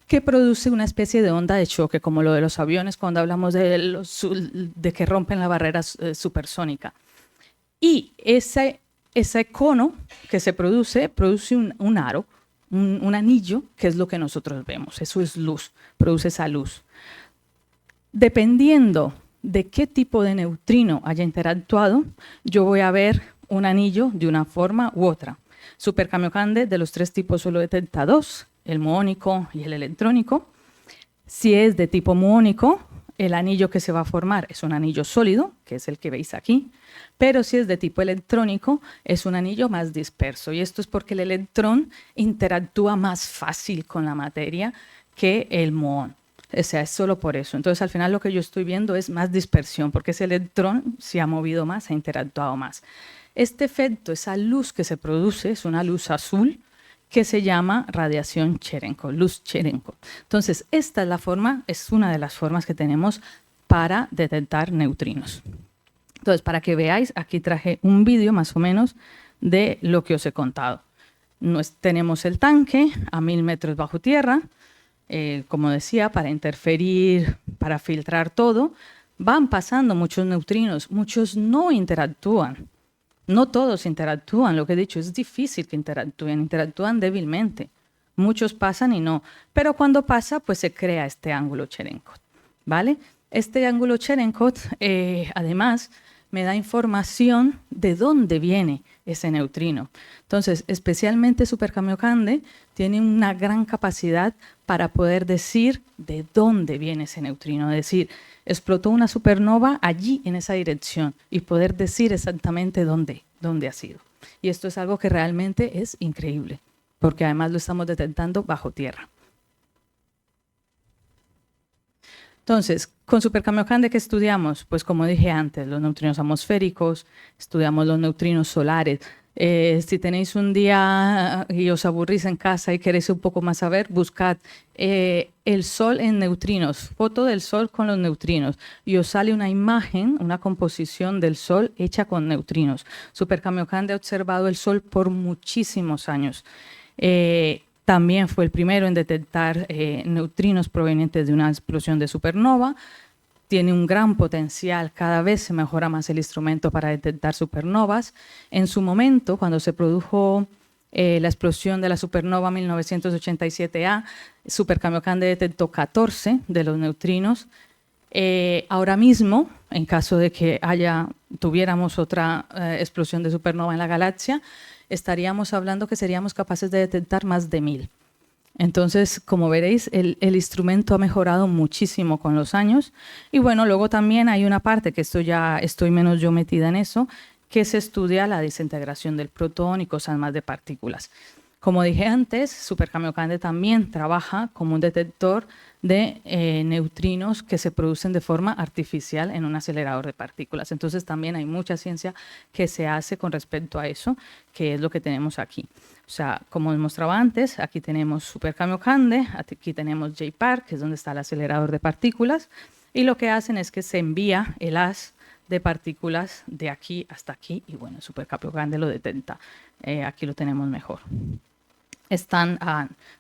que produce una especie de onda de choque, como lo de los aviones cuando hablamos de que rompen la barrera supersónica. Y ese cono que se produce un aro, un anillo, que es lo que nosotros vemos. Eso es luz, produce esa luz. Dependiendo de qué tipo de neutrino haya interactuado, yo voy a ver un anillo de una forma u otra. Super Kamiokande, de los tres tipos, solo detecta dos, el muónico y el electrónico. Si es de tipo muónico, el anillo que se va a formar es un anillo sólido, que es el que veis aquí, pero si es de tipo electrónico, es un anillo más disperso. Y esto es porque el electrón interactúa más fácil con la materia que el muón. O sea, es solo por eso. Entonces, al final lo que yo estoy viendo es más dispersión, porque ese electrón se ha movido más, ha interactuado más. Este efecto, esa luz que se produce, es una luz azul que se llama radiación Cherenkov, luz Cherenkov. Entonces, esta es la forma, es una de las formas que tenemos para detectar neutrinos. Entonces, para que veáis, aquí traje un vídeo más o menos de lo que os he contado. Tenemos el tanque a 1000 metros bajo tierra, como decía, para interferir, para filtrar todo. Van pasando muchos neutrinos, muchos no interactúan. No todos interactúan, lo que he dicho, es difícil que interactúan débilmente. Muchos pasan y no, pero cuando pasa, pues se crea este ángulo Cherenkov, ¿vale? Este ángulo Cherenkov, además, me da información de dónde viene ese neutrino. Entonces, especialmente Super Kamiokande tiene una gran capacidad para poder decir de dónde viene ese neutrino, es decir, explotó una supernova allí en esa dirección y poder decir exactamente dónde ha sido. Y esto es algo que realmente es increíble, porque además lo estamos detectando bajo tierra. Entonces, con Super Kamiokande, ¿qué estudiamos? Pues como dije antes, los neutrinos atmosféricos, estudiamos los neutrinos solares. Si tenéis un día y os aburrís en casa y queréis un poco más saber, buscad el Sol en neutrinos, foto del Sol con los neutrinos, y os sale una imagen, una composición del Sol hecha con neutrinos. Super Kamiokande ha observado el Sol por muchísimos años. También fue el primero en detectar neutrinos provenientes de una explosión de supernova. Tiene un gran potencial, cada vez se mejora más el instrumento para detectar supernovas. En su momento, cuando se produjo la explosión de la supernova 1987A, Super Kamiokande detectó 14 de los neutrinos. Ahora mismo, en caso de que tuviéramos otra explosión de supernova en la galaxia, estaríamos hablando que seríamos capaces de detectar más de 1000. Entonces, como veréis, el instrumento ha mejorado muchísimo con los años. Y bueno, luego también hay una parte, que esto ya estoy menos yo metida en eso, que se estudia la desintegración del protón y cosas más de partículas. Como dije antes, Super Kamiokande también trabaja como un detector de neutrinos que se producen de forma artificial en un acelerador de partículas. Entonces también hay mucha ciencia que se hace con respecto a eso, que es lo que tenemos aquí. O sea, como os mostraba antes, aquí tenemos Super Kamiokande, aquí tenemos J-Park, que es donde está el acelerador de partículas. y lo que hacen es que se envía el haz de partículas de aquí hasta aquí y bueno, el supercamiocande lo detecta. Aquí lo tenemos mejor. Están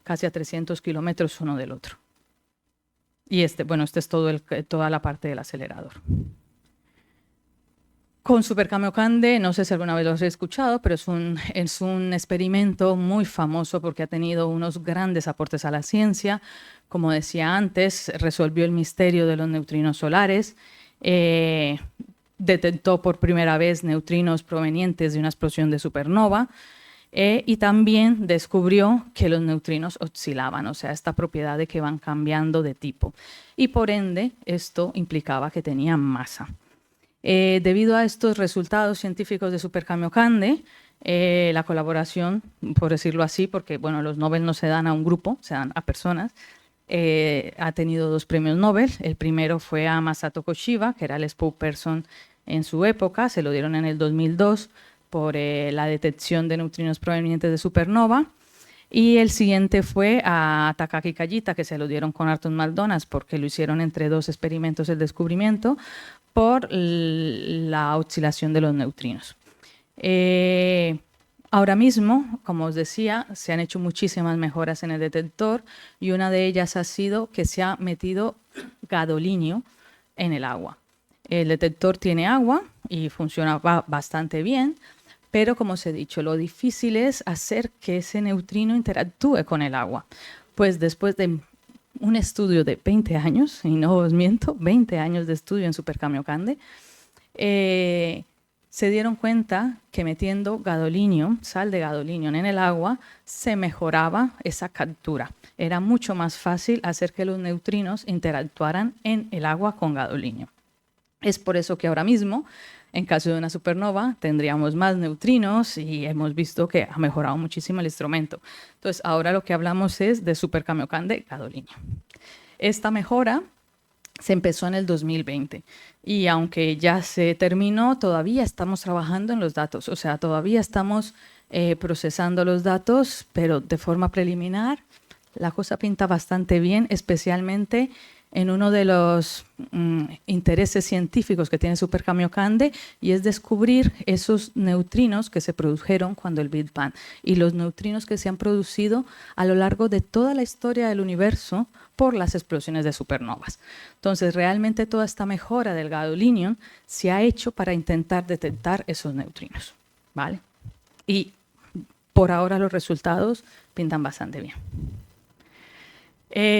casi a 300 kilómetros uno del otro. Y este es toda la parte del acelerador. Con supercamiocande, no sé si alguna vez lo has escuchado, pero es un experimento muy famoso porque ha tenido unos grandes aportes a la ciencia. Como decía antes, resolvió el misterio de los neutrinos solares, detectó por primera vez neutrinos provenientes de una explosión de supernova y también descubrió que los neutrinos oscilaban, o sea, esta propiedad de que van cambiando de tipo. Y por ende, esto implicaba que tenían masa. Debido a estos resultados científicos de supercamiocande, la colaboración, por decirlo así, porque bueno, los Nobel no se dan a un grupo, se dan a personas, ha tenido 2 premios Nobel. El primero fue a Masato Koshiba, que era el spokesperson en su época, se lo dieron en el 2002 por la detección de neutrinos provenientes de supernova. Y el siguiente fue a Takaki Kajita, que se lo dieron con Arthur McDonald, porque lo hicieron entre 2 experimentos el descubrimiento, por la oscilación de los neutrinos. Ahora mismo, como os decía, se han hecho muchísimas mejoras en el detector y una de ellas ha sido que se ha metido gadolinio en el agua. El detector tiene agua y funciona bastante bien, pero como os he dicho, lo difícil es hacer que ese neutrino interactúe con el agua. Pues después de un estudio de 20 años, y no os miento, 20 años de estudio en supercamiocande, se dieron cuenta que metiendo gadolinio, sal de gadolinio en el agua, se mejoraba esa captura. Era mucho más fácil hacer que los neutrinos interactuaran en el agua con gadolinio. Es por eso que ahora mismo, en caso de una supernova, tendríamos más neutrinos y hemos visto que ha mejorado muchísimo el instrumento. Entonces, ahora lo que hablamos es de supercamiocande gadolinio. Esta mejora se empezó en el 2020 y aunque ya se terminó, todavía estamos trabajando en los datos, o sea, todavía estamos procesando los datos, pero de forma preliminar la cosa pinta bastante bien, especialmente en uno de los intereses científicos que tiene supercamiocande y es descubrir esos neutrinos que se produjeron cuando el Big Bang y los neutrinos que se han producido a lo largo de toda la historia del universo por las explosiones de supernovas. Entonces, realmente toda esta mejora del gadolinio se ha hecho para intentar detectar esos neutrinos, ¿vale? Y por ahora los resultados pintan bastante bien.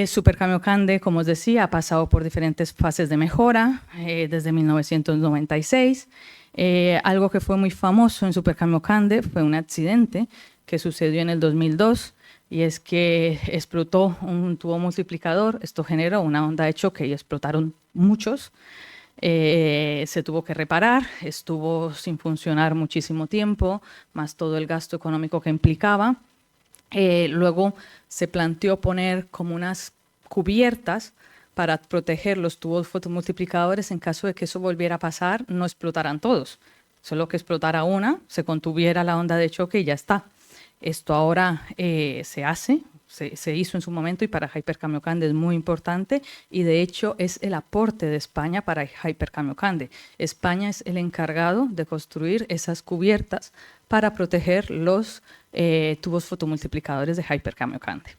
Supercamiocande, como os decía, ha pasado por diferentes fases de mejora desde 1996. Algo que fue muy famoso en supercamiocande fue un accidente que sucedió en el 2002 y es que explotó un tubo multiplicador. Esto generó una onda de choque y explotaron muchos. Se tuvo que reparar, estuvo sin funcionar muchísimo tiempo, más todo el gasto económico que implicaba. Luego se planteó poner como unas cubiertas para proteger los tubos fotomultiplicadores en caso de que eso volviera a pasar, no explotaran todos, solo que explotara una, se contuviera la onda de choque y ya está. Esto ahora se hizo en su momento y para hypercamiocande es muy importante y de hecho es el aporte de España para hypercamiocande. España es el encargado de construir esas cubiertas para proteger los tubos fotomultiplicadores de hypercamiocande.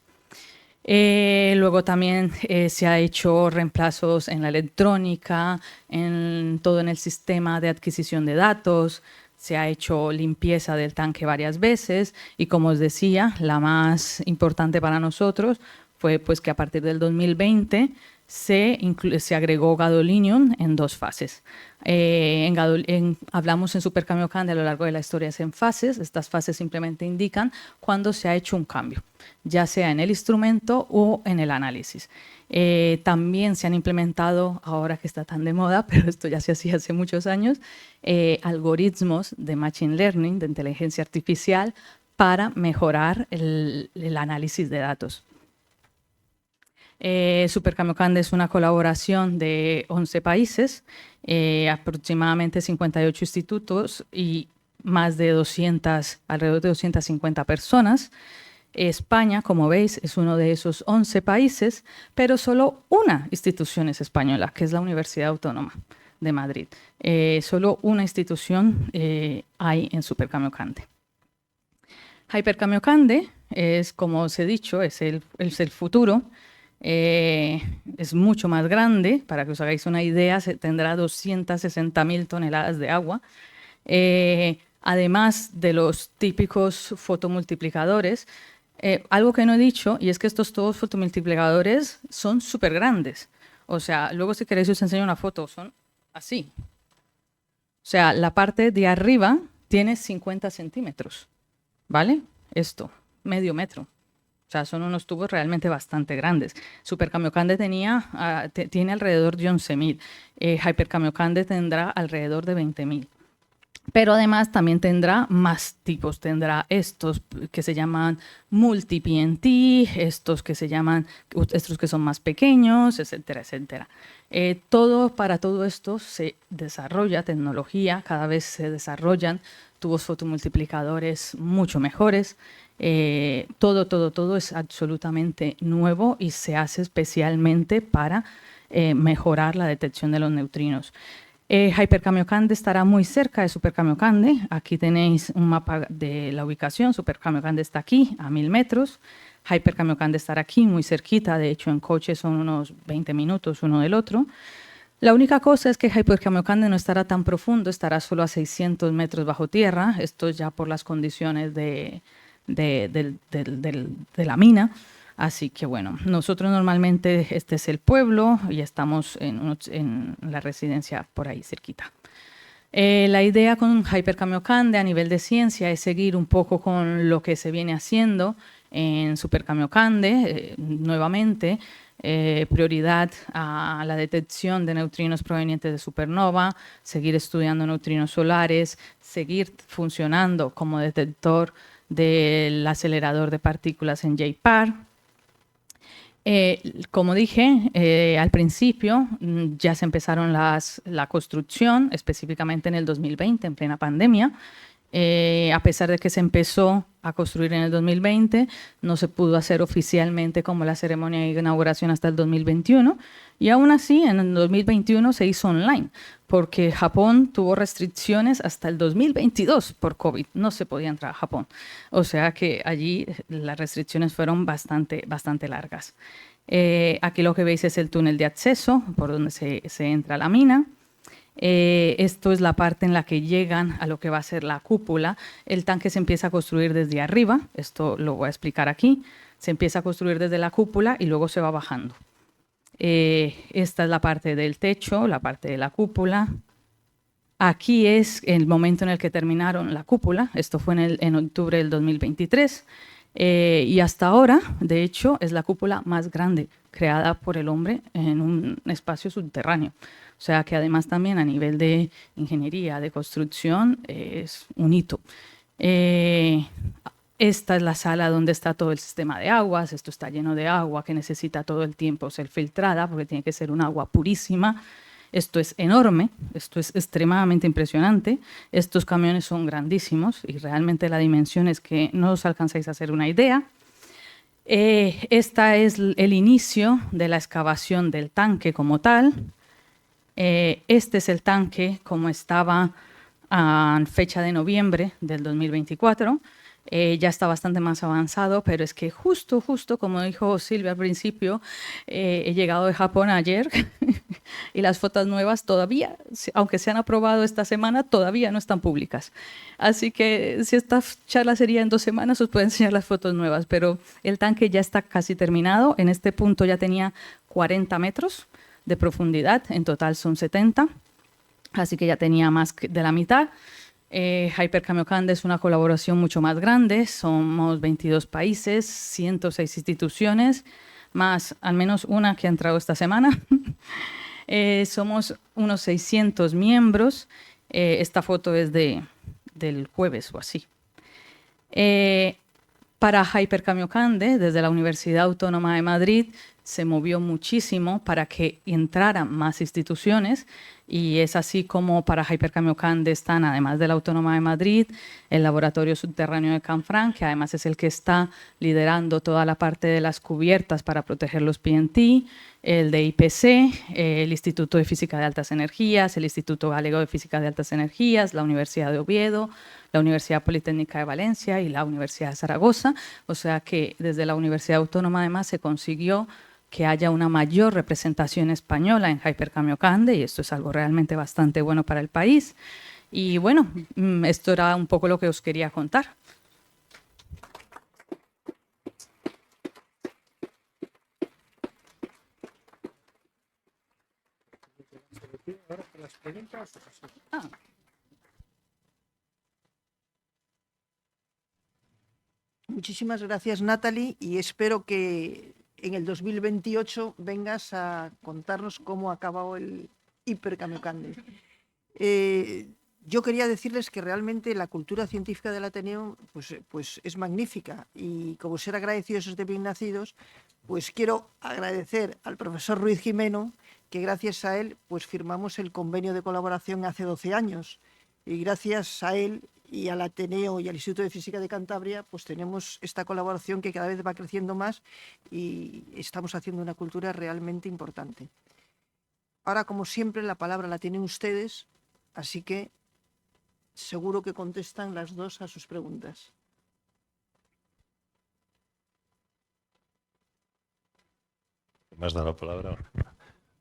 Luego también se ha hecho reemplazos en la electrónica, todo en el sistema de adquisición de datos, se ha hecho limpieza del tanque varias veces y como os decía, la más importante para nosotros fue pues, que a partir del 2020 se agregó gadolinium en 2 fases. Hablamos en supercamiocande a lo largo de la historia es en fases. Estas fases simplemente indican cuando se ha hecho un cambio, ya sea en el instrumento o en el análisis. También se han implementado, ahora que está tan de moda, pero esto ya se hacía hace muchos años, algoritmos de machine learning, de inteligencia artificial, para mejorar el análisis de datos. Supercamiocande es una colaboración de 11 países, aproximadamente 58 institutos y más de alrededor de 250 personas. España, como veis, es uno de esos 11 países, pero solo una institución es española, que es la Universidad Autónoma de Madrid. Solo una institución hay en Super Kamiokande. Hyper Kamiokande es, como os he dicho, es el futuro. Es mucho más grande, para que os hagáis una idea, tendrá 260.000 toneladas de agua. Además de los típicos fotomultiplicadores, algo que no he dicho, y es que estos todos fotomultiplicadores son súper grandes. O sea, luego si queréis os enseño una foto, son así. O sea, la parte de arriba tiene 50 centímetros, ¿vale? Esto, medio metro. O sea, son unos tubos realmente bastante grandes. Super Kamiokande tiene alrededor de 11.000. Hyper Kamiokande tendrá alrededor de 20.000. Pero además también tendrá más tipos. Tendrá estos que se llaman multi-PNT, estos que son más pequeños, etcétera, etcétera. Para todo esto se desarrolla tecnología, cada vez se desarrollan tubos fotomultiplicadores mucho mejores. Todo es absolutamente nuevo y se hace especialmente para mejorar la detección de los neutrinos. Hyper Kamiokande estará muy cerca de Super Kamiokande. Aquí tenéis un mapa de la ubicación. Super Kamiokande está aquí, a 1.000 metros. Hyper Kamiokande estará aquí, muy cerquita. De hecho, en coche son unos 20 minutos uno del otro. La única cosa es que Hyper Kamiokande no estará tan profundo, estará solo a 600 metros bajo tierra. Esto ya por las condiciones de la mina. Así que bueno, nosotros normalmente este es el pueblo y estamos en la residencia por ahí cerquita. La idea con Hyper Kamiokande a nivel de ciencia es seguir un poco con lo que se viene haciendo en Super Kamiokande, nuevamente, prioridad a la detección de neutrinos provenientes de supernova, seguir estudiando neutrinos solares, seguir funcionando como detector del acelerador de partículas en JPAR. Como dije al principio, ya se empezaron la construcción, específicamente en el 2020, en plena pandemia. A pesar de que se empezó a construir en el 2020, no se pudo hacer oficialmente como la ceremonia de inauguración hasta el 2021. Y aún así, en el 2021 se hizo online, porque Japón tuvo restricciones hasta el 2022 por COVID. No se podía entrar a Japón. O sea que allí las restricciones fueron bastante largas. Aquí lo que veis es el túnel de acceso por donde se entra a la mina. Esto es la parte en la que llegan a lo que va a ser la cúpula. El tanque se empieza a construir desde arriba, esto lo voy a explicar aquí. Se empieza a construir desde la cúpula y luego se va bajando. Esta es la parte del techo, la parte de la cúpula. Aquí es el momento en el que terminaron la cúpula, esto fue en octubre del 2023. Y hasta ahora, de hecho, es la cúpula más grande creada por el hombre en un espacio subterráneo. O sea que además también a nivel de ingeniería, de construcción, es un hito. Esta es la sala donde está todo el sistema de aguas. Esto está lleno de agua que necesita todo el tiempo ser filtrada porque tiene que ser un agua purísima. Esto es enorme, esto es extremadamente impresionante. Estos camiones son grandísimos y realmente la dimensión es que no os alcanzáis a hacer una idea. Esta es el inicio de la excavación del tanque como tal. Este es el tanque como estaba a fecha de noviembre del 2024. Ya está bastante más avanzado, pero es que justo como dijo Silvia al principio, he llegado de Japón ayer y las fotos nuevas todavía, aunque se han aprobado esta semana, todavía no están públicas. Así que si esta charla sería en 2 semanas, os puedo enseñar las fotos nuevas, pero el tanque ya está casi terminado. En este punto ya tenía 40 metros de profundidad, en total son 70, así que ya tenía más de la mitad. Hyper Kamiokande es una colaboración mucho más grande, somos 22 países, 106 instituciones, más al menos una que ha entrado esta semana. Somos unos 600 miembros, esta foto es del jueves o así. Para Hyper Kamiokande, desde la Universidad Autónoma de Madrid, se movió muchísimo para que entraran más instituciones y es así como para Hypercamiocande están, además de la Autónoma de Madrid, el Laboratorio Subterráneo de Canfranc, que además es el que está liderando toda la parte de las cubiertas para proteger los PNT, el de IPC, el Instituto de Física de Altas Energías, el Instituto Galego de Física de Altas Energías, la Universidad de Oviedo, la Universidad Politécnica de Valencia y la Universidad de Zaragoza. O sea que desde la Universidad Autónoma además se consiguió que haya una mayor representación española en Hypercamiocande y esto es algo realmente bastante bueno para el país. Y bueno, esto era un poco lo que os quería contar. Muchísimas gracias, Natalie, y espero que en el 2028 vengas a contarnos cómo ha acabado el Hypercamiocande. Yo quería decirles que realmente la cultura científica del Ateneo pues es magnífica y como ser agradecidos desde bien nacidos, pues quiero agradecer al profesor Ruiz Jimeno, que gracias a él pues firmamos el convenio de colaboración hace 12 años y gracias a él y al Ateneo y al Instituto de Física de Cantabria pues tenemos esta colaboración que cada vez va creciendo más y estamos haciendo una cultura realmente importante. Ahora, como siempre, la palabra la tienen ustedes, así que seguro que contestan las dos a sus preguntas. ¿Me has dado la palabra?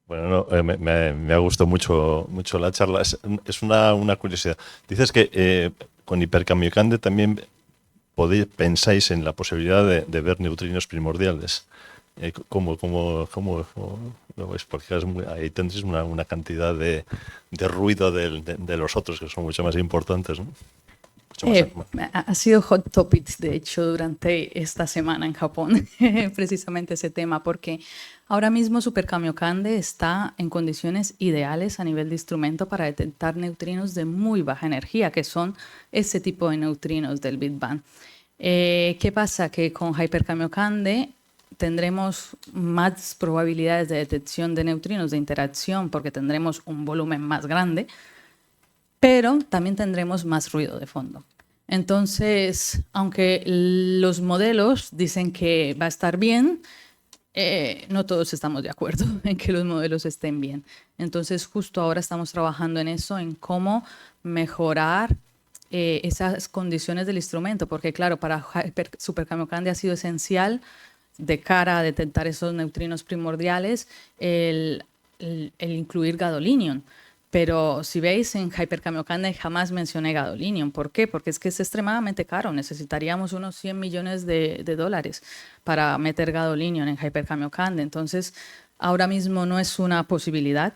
Bueno, no, me ha gustado mucho la charla. Es una curiosidad. Dices que con Hypercamiocande también pensáis en la posibilidad de ver neutrinos primordiales. ¿Cómo lo veis? Porque ahí tendréis una cantidad de ruido de los otros que son mucho más importantes, ¿no? Ha sido hot topic, de hecho, durante esta semana en Japón, precisamente ese tema, porque ahora mismo Hypercamiocande está en condiciones ideales a nivel de instrumento para detectar neutrinos de muy baja energía, que son ese tipo de neutrinos del Big Bang. ¿Qué pasa? Que con Hypercamiocande tendremos más probabilidades de detección de neutrinos de interacción porque tendremos un volumen más grande, pero también tendremos más ruido de fondo. Entonces, aunque los modelos dicen que va a estar bien, no todos estamos de acuerdo en que los modelos estén bien. Entonces, justo ahora estamos trabajando en eso, en cómo mejorar esas condiciones del instrumento, porque claro, para Hypercamiocande ha sido esencial de cara a detectar esos neutrinos primordiales el incluir gadolinium. Pero si veis, en Hypercamiocande jamás mencioné gadolinium. ¿Por qué? Porque es que es extremadamente caro. Necesitaríamos unos 100 millones de dólares para meter gadolinium en Hypercamiocande. Entonces, ahora mismo no es una posibilidad.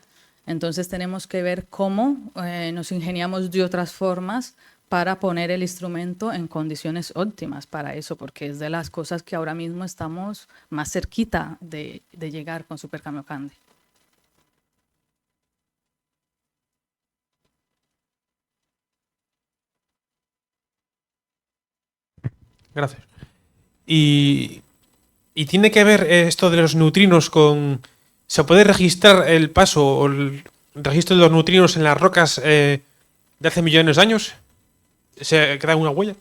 Entonces, tenemos que ver cómo nos ingeniamos de otras formas para poner el instrumento en condiciones óptimas para eso, porque es de las cosas que ahora mismo estamos más cerquita de llegar con Hypercamiocande. Gracias. Y tiene que ver esto de los neutrinos con... ¿Se puede registrar el paso o el registro de los neutrinos en las rocas de hace millones de años? ¿Se queda una huella?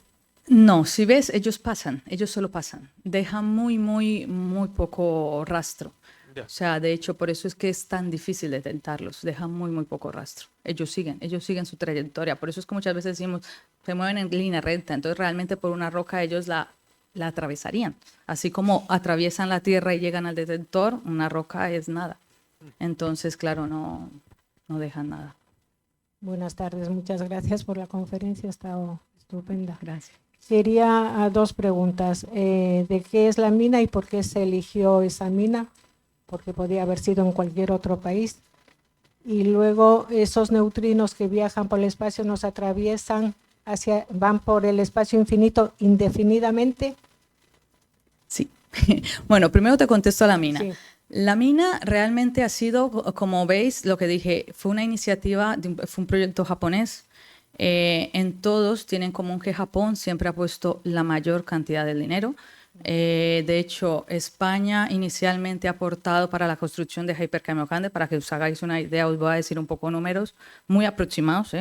No, si ves, ellos pasan, ellos solo pasan. Dejan muy poco rastro. Ya. O sea, de hecho, por eso es que es tan difícil detectarlos. Dejan muy poco rastro. Ellos siguen su trayectoria. Por eso es que muchas veces decimos, se mueven en línea recta. Entonces, realmente por una roca ellos la atravesarían. Así como atraviesan la Tierra y llegan al detector, una roca es nada. Entonces, claro, no dejan nada. Buenas tardes, muchas gracias por la conferencia, ha estado estupenda. Gracias. Quería dos preguntas. ¿De qué es la mina y por qué se eligió esa mina? Porque podría haber sido en cualquier otro país. Y luego, esos neutrinos que viajan por el espacio nos atraviesan, van por el espacio infinito indefinidamente. Sí. Bueno, primero te contesto a la mina. Sí. La mina realmente ha sido, como veis, lo que dije, fue una iniciativa, fue un proyecto japonés. En todos tienen en común que Japón siempre ha puesto la mayor cantidad de dinero. De hecho, España inicialmente ha aportado para la construcción de Hyper Kamiokande, para que os hagáis una idea, os voy a decir un poco números muy aproximados.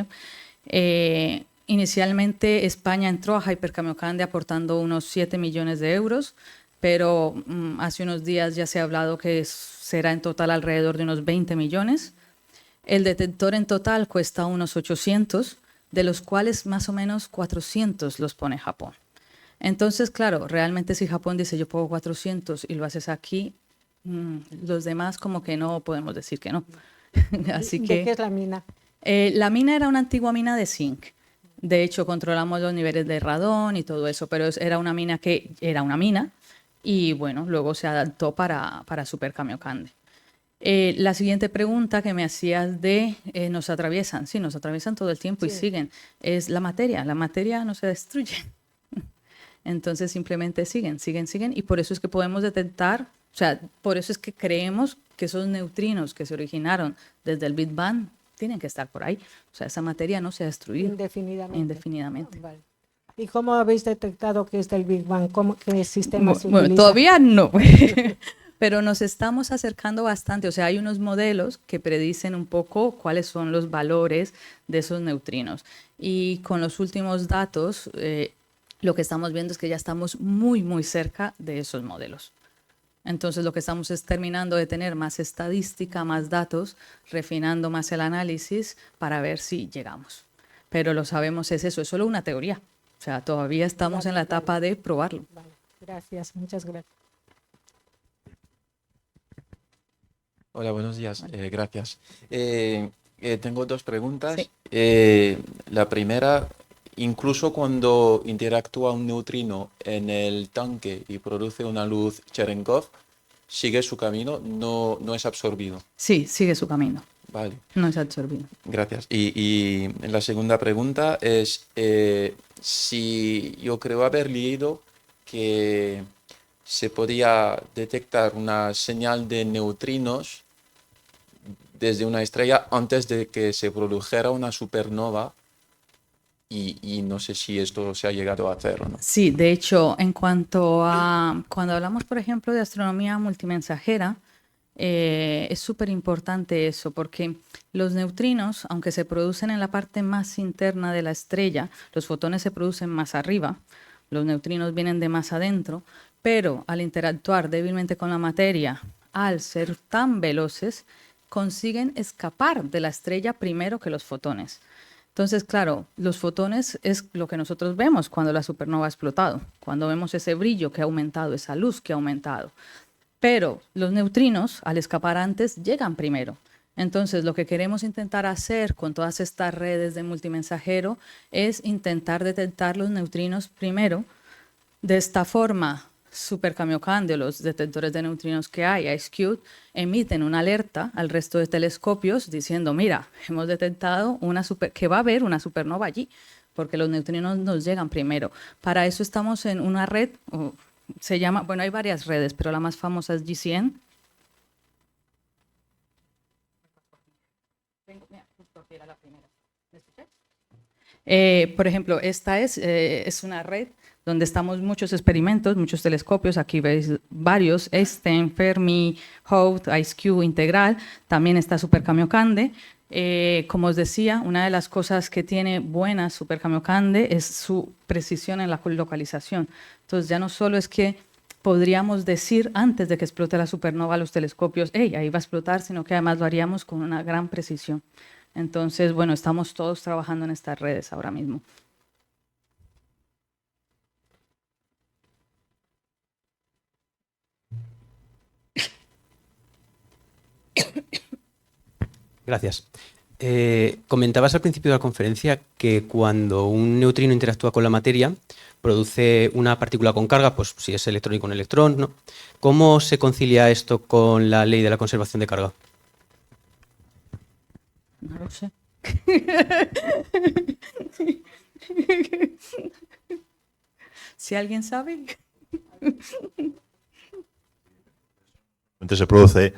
Inicialmente España entró a Hyper Kamiokande aportando unos 7 millones de euros, pero hace unos días ya se ha hablado que será en total alrededor de unos 20 millones. El detector en total cuesta unos 800, de los cuales más o menos 400 los pone Japón. Entonces, claro, realmente si Japón dice yo pongo 400 y lo haces aquí, los demás como que no podemos decir que no. Así ¿De que qué es la mina? la mina era una antigua mina de zinc. De hecho, controlamos los niveles de radón y todo eso, pero era una mina que era una mina y bueno, luego se adaptó para Super Kamiokande. La siguiente pregunta que me hacías de nos atraviesan, sí, nos atraviesan todo el tiempo y Sí. siguen, es la materia no se destruye. Entonces simplemente siguen y por eso es que podemos detectar, o sea, por eso es que creemos que esos neutrinos que se originaron desde el Big Bang tienen que estar por ahí. O sea, esa materia no se ha destruido Indefinidamente. indefinidamente. Vale. ¿Y cómo habéis detectado que es del Big Bang? ¿Qué sistema se Bueno, utiliza? todavía no, pero nos estamos acercando bastante. O sea, hay unos modelos que predicen un poco cuáles son los valores de esos neutrinos. Y con los últimos datos, lo que estamos viendo es que ya estamos muy, muy cerca de esos modelos. Entonces, lo que estamos es terminando de tener más estadística, más datos, refinando más el análisis para ver si llegamos. Pero lo sabemos, es eso, es solo una teoría. O sea, todavía estamos en la etapa de probarlo. Vale. Gracias, muchas gracias. Hola, buenos días. Gracias. Tengo dos preguntas. Sí. La primera, incluso cuando interactúa un neutrino en el tanque y produce una luz Cherenkov, sigue su camino, no es absorbido. Sí, sigue su camino, Vale, no es absorbido. gracias. Y la segunda pregunta es si yo creo haber leído que se podía detectar una señal de neutrinos desde una estrella antes de que se produjera una supernova y no sé si esto se ha llegado a hacer o no. Sí, de hecho, en cuanto a cuando hablamos, por ejemplo, de astronomía multimensajera, es súper importante eso, porque los neutrinos, aunque se producen en la parte más interna de la estrella, los fotones se producen más arriba, los neutrinos vienen de más adentro, pero al interactuar débilmente con la materia, al ser tan veloces, consiguen escapar de la estrella primero que los fotones. Entonces, claro, los fotones es lo que nosotros vemos cuando la supernova ha explotado, cuando vemos ese brillo que ha aumentado, esa luz que ha aumentado. Pero los neutrinos, al escapar antes, llegan primero. Entonces, lo que queremos intentar hacer con todas estas redes de multimensajero es intentar detectar los neutrinos primero. De esta forma, Super Kamiokande, los detectores de neutrinos que hay, IceCube, emiten una alerta al resto de telescopios diciendo, mira, hemos detectado que va a haber una supernova allí, porque los neutrinos nos llegan primero. Para eso estamos en una red, se llama, bueno, hay varias redes, pero la más famosa es GCN. Por ejemplo, esta es una red donde estamos muchos experimentos, muchos telescopios, aquí veis varios, Einstein, Fermi, Hought, IceCube, Integral, también está Super Kamiokande. Como os decía, una de las cosas que tiene buena Super Kamiokande es su precisión en la localización. Entonces ya no solo es que podríamos decir antes de que explote la supernova a los telescopios, hey, ahí va a explotar, sino que además lo haríamos con una gran precisión. Entonces, bueno, estamos todos trabajando en estas redes ahora mismo. Gracias. Comentabas al principio de la conferencia que cuando un neutrino interactúa con la materia, produce una partícula con carga, pues si es electrón y con electrón, ¿no? ¿Cómo se concilia esto con la ley de la conservación de carga? No lo sé. Si alguien sabe. Entonces se produce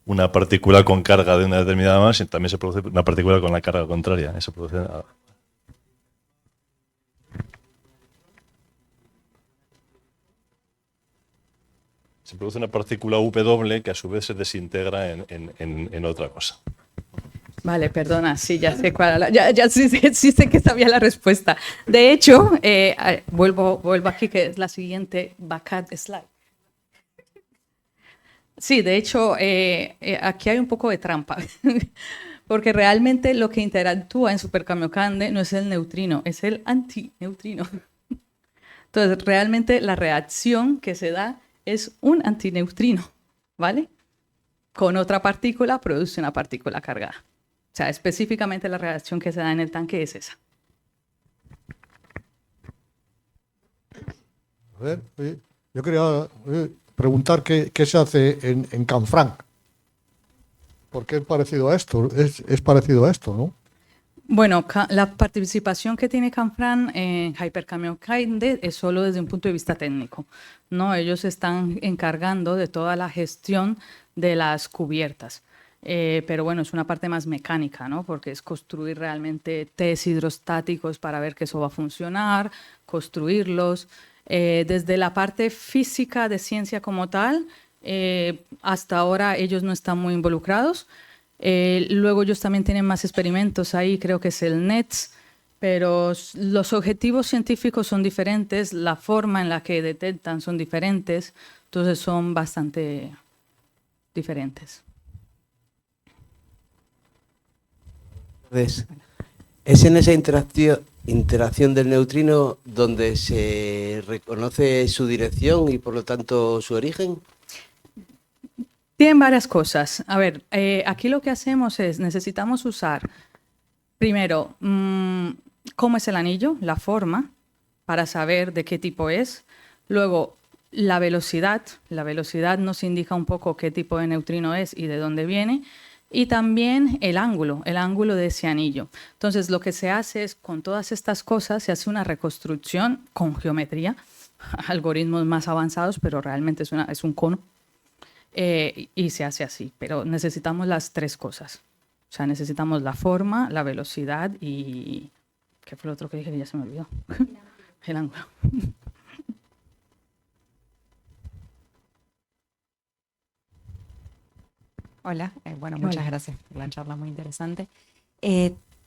una partícula con carga de una determinada masa y también se produce una partícula con la carga contraria. Se produce se produce una partícula W que a su vez se desintegra en otra cosa. Vale, perdona, sí, ya sé cuál, ya sí, sí sé que sabía la respuesta. De hecho, vuelvo aquí, que es la siguiente backup slide. Sí, de hecho, aquí hay un poco de trampa, porque realmente lo que interactúa en Super Kamiokande no es el neutrino, es el antineutrino. Entonces, realmente la reacción que se da es un antineutrino, ¿vale? Con otra partícula produce una partícula cargada. O sea, específicamente la reacción que se da en el tanque es esa. A ver, yo quería preguntar qué se hace en Canfranc. Porque es parecido a esto, es parecido a esto, ¿no? Bueno, la participación que tiene Canfranc en Hyper Kamiokande es solo desde un punto de vista técnico, ¿no? Ellos se están encargando de toda la gestión de las cubiertas. Pero bueno, es una parte más mecánica, ¿no? Porque es construir realmente test hidrostáticos para ver que eso va a funcionar, construirlos. Desde la parte física de ciencia como tal, hasta ahora ellos no están muy involucrados. Luego ellos también tienen más experimentos ahí, creo que es el NETS, pero los objetivos científicos son diferentes, la forma en la que detectan son diferentes, entonces son bastante diferentes. Es en esa interacción del neutrino donde se reconoce su dirección y por lo tanto su origen. Tienen varias cosas. A ver, aquí lo que hacemos es, necesitamos usar, primero, cómo es el anillo, la forma, para saber de qué tipo es. Luego, la velocidad. La velocidad nos indica un poco qué tipo de neutrino es y de dónde viene. Y también el ángulo de ese anillo. Entonces, lo que se hace es, con todas estas cosas, se hace una reconstrucción con geometría, algoritmos más avanzados, pero realmente es un cono. Y se hace así, pero necesitamos las tres cosas. O sea, necesitamos la forma, la velocidad y... ¿Qué fue lo otro que dije? Ya se me olvidó. El ángulo. Hola, bueno, muchas gracias por la charla, muy interesante.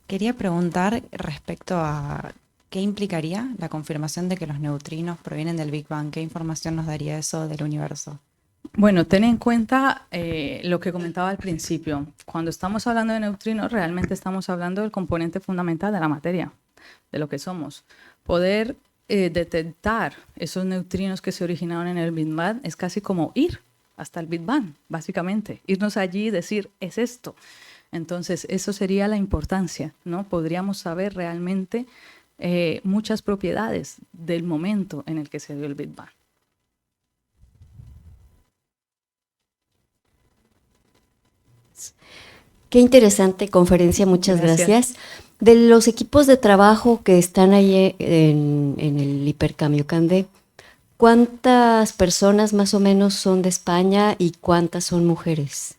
Quería preguntar respecto a qué implicaría la confirmación de que los neutrinos provienen del Big Bang. ¿Qué información nos daría eso del universo? Bueno, ten en cuenta lo que comentaba al principio. Cuando estamos hablando de neutrinos, realmente estamos hablando del componente fundamental de la materia, de lo que somos. Poder detectar esos neutrinos que se originaron en el Big Bang es casi como ir hasta el Big Bang, básicamente. Irnos allí y decir, es esto. Entonces, eso sería la importancia, ¿no? Podríamos saber realmente muchas propiedades del momento en el que se dio el Big Bang. Qué interesante conferencia, muchas gracias. De los equipos de trabajo que están ahí en el Hyper Kamiokande, ¿cuántas personas más o menos son de España y cuántas son mujeres?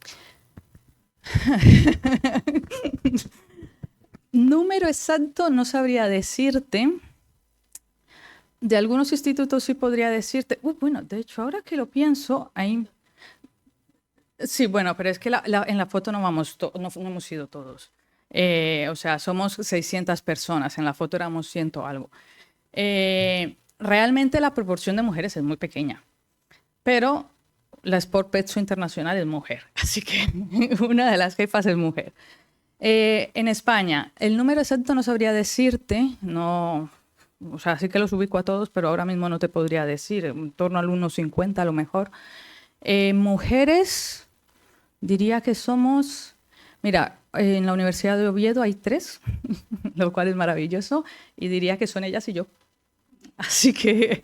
Número exacto no sabría decirte. De algunos institutos sí podría decirte. Bueno, de hecho, ahora que lo pienso, hay... Sí, bueno, pero es que en la foto no hemos ido todos. O sea, somos 600 personas. En la foto éramos 100 algo. Realmente la proporción de mujeres es muy pequeña, pero la Sport Petso Internacional es mujer, así que una de las jefas es mujer. En España, el número exacto no sabría decirte, no, o sea, sí que los ubico a todos, pero ahora mismo no te podría decir, en torno al 1,50 a lo mejor. Mujeres, diría que somos, mira, en la Universidad de Oviedo hay 3, lo cual es maravilloso, y diría que son ellas y yo. Así que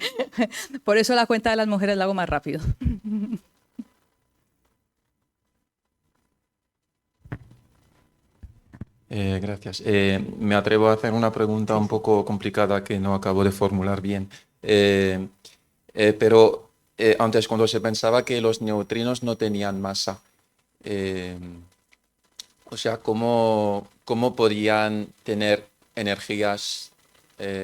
por eso la cuenta de las mujeres la hago más rápido. Gracias. Me atrevo a hacer una pregunta un poco complicada que no acabo de formular bien. Pero antes, cuando se pensaba que los neutrinos no tenían masa, o sea, ¿cómo podían tener energías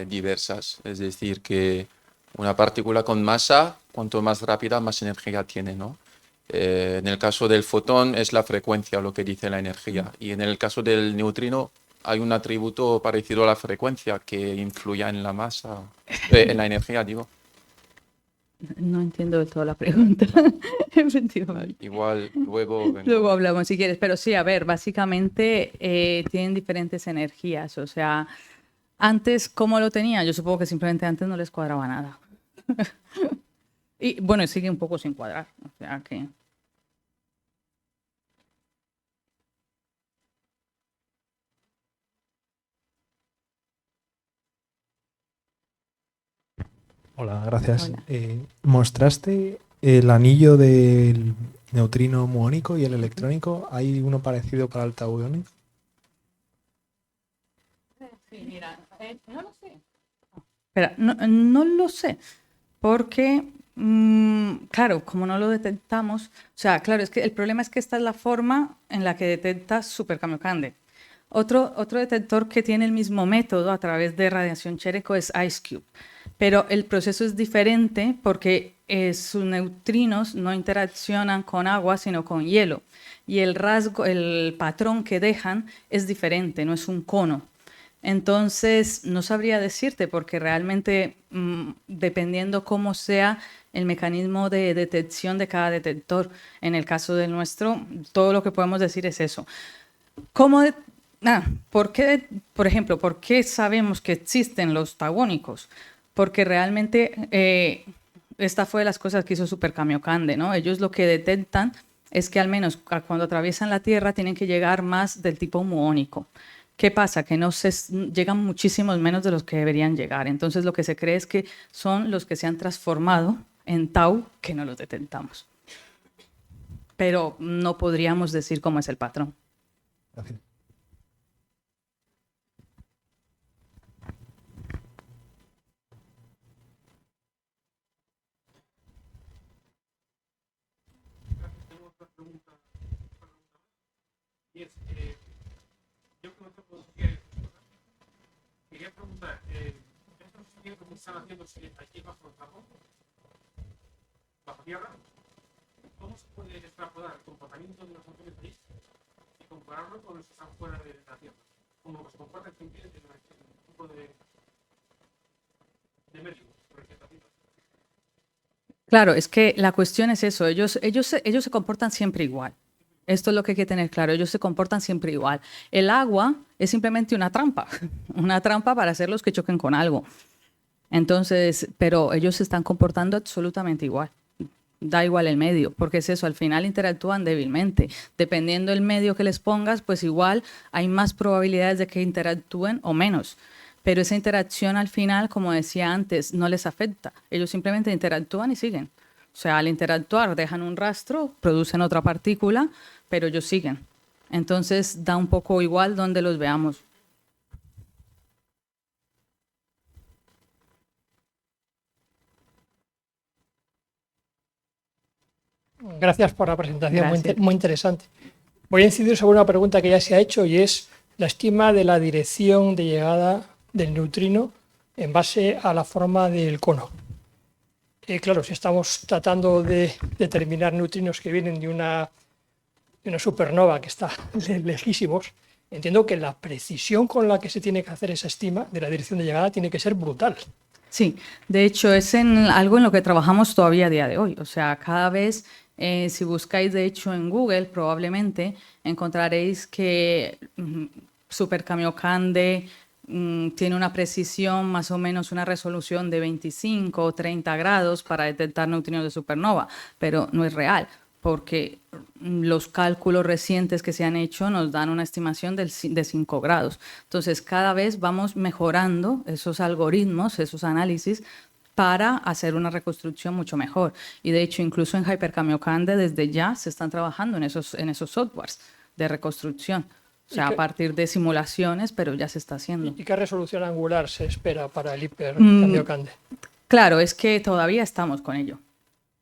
diversas? Es decir, que una partícula con masa cuanto más rápida, más energía tiene, ¿no? En el caso del fotón es la frecuencia lo que dice la energía. Y en el caso del neutrino hay un atributo parecido a la frecuencia que influye en la masa, en la energía, digo. No entiendo del todo la pregunta, efectivamente. Igual luego vengo. Luego hablamos si quieres, pero sí, a ver, básicamente tienen diferentes energías, o sea, antes, ¿cómo lo tenía? Yo supongo que simplemente antes no les cuadraba nada. Y bueno, sigue un poco sin cuadrar, o sea que... Hola, gracias. Hola. Mostraste el anillo del neutrino muónico y el electrónico. ¿Hay uno parecido para el tauónico? Sí, mira, no lo sé. Espera, no lo sé, porque, claro, como no lo detectamos, o sea, claro, es que el problema es que esta es la forma en la que detecta Super Kamiokande. Otro detector que tiene el mismo método a través de radiación Cherenkov es IceCube, pero el proceso es diferente porque sus neutrinos no interaccionan con agua, sino con hielo, y el patrón que dejan es diferente, no es un cono. Entonces, no sabría decirte porque realmente, dependiendo cómo sea el mecanismo de detección de cada detector, en el caso del nuestro, todo lo que podemos decir es eso. ¿Por qué, por ejemplo, por qué sabemos que existen los tauónicos? Porque realmente esta fue de las cosas que hizo Super Kamiokande, ¿no? Ellos lo que detectan es que al menos cuando atraviesan la Tierra tienen que llegar más del tipo muónico. ¿Qué pasa? Que llegan muchísimos menos de los que deberían llegar. Entonces lo que se cree es que son los que se han transformado en tau que no los detectamos. Pero no podríamos decir cómo es el patrón. Gracias. Quería preguntar, estos estudios que están haciéndose aquí bajo el carbón, bajo tierra, ¿cómo se puede extrapolar el comportamiento de los neutrinos ahí y compararlo con los que están fuera de la Tierra? ¿Cómo se comportan en un tipo de medio, por ejemplo? Claro, es que la cuestión es eso, ellos se comportan siempre igual. Esto es lo que hay que tener claro, ellos se comportan siempre igual. El agua es simplemente una trampa para hacerlos que choquen con algo. Entonces, pero ellos se están comportando absolutamente igual. Da igual el medio, porque es eso, al final interactúan débilmente. Dependiendo del medio que les pongas, pues igual hay más probabilidades de que interactúen o menos. Pero esa interacción al final, como decía antes, no les afecta. Ellos simplemente interactúan y siguen. O sea, al interactuar dejan un rastro, producen otra partícula, pero ellos siguen. Entonces da un poco igual donde los veamos. Gracias por la presentación, Gracias. muy interesante. Voy a incidir sobre una pregunta que ya se ha hecho y es la estima de la dirección de llegada del neutrino en base a la forma del cono. Claro, si estamos tratando de determinar neutrinos que vienen de una supernova que está lejísimos, entiendo que la precisión con la que se tiene que hacer esa estima de la dirección de llegada tiene que ser brutal. Sí, de hecho es algo en lo que trabajamos todavía a día de hoy. O sea, cada vez, si buscáis de hecho en Google, probablemente encontraréis que Super Kamiokande tiene una precisión, más o menos una resolución de 25 o 30 grados para detectar neutrinos de supernova, pero no es real, porque los cálculos recientes que se han hecho nos dan una estimación de 5 grados. Entonces, cada vez vamos mejorando esos algoritmos, esos análisis, para hacer una reconstrucción mucho mejor. Y de hecho, incluso en Hyper Kamiokande, desde ya se están trabajando en esos softwares de reconstrucción. O sea, a partir de simulaciones, pero ya se está haciendo. ¿Y qué resolución angular se espera para el Hyper Kamiokande? Claro, es que todavía estamos con ello.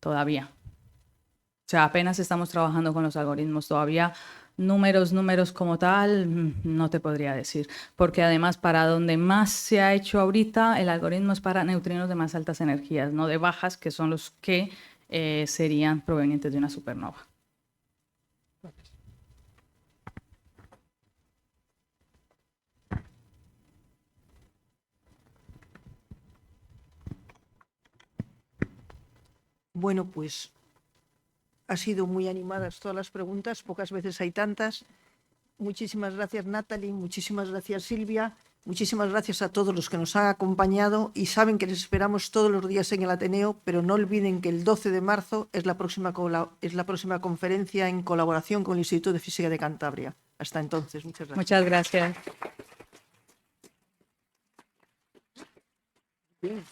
Todavía. O sea, apenas estamos trabajando con los algoritmos. Todavía números como tal, no te podría decir, porque además para donde más se ha hecho ahorita, el algoritmo es para neutrinos de más altas energías, no de bajas, que son los que serían provenientes de una supernova. Bueno, pues ha sido muy animadas todas las preguntas, pocas veces hay tantas. Muchísimas gracias, Natalie, muchísimas gracias, Silvia, muchísimas gracias a todos los que nos han acompañado y saben que les esperamos todos los días en el Ateneo, pero no olviden que el 12 de marzo es la próxima conferencia en colaboración con el Instituto de Física de Cantabria. Hasta entonces, muchas gracias. Muchas gracias. Bien.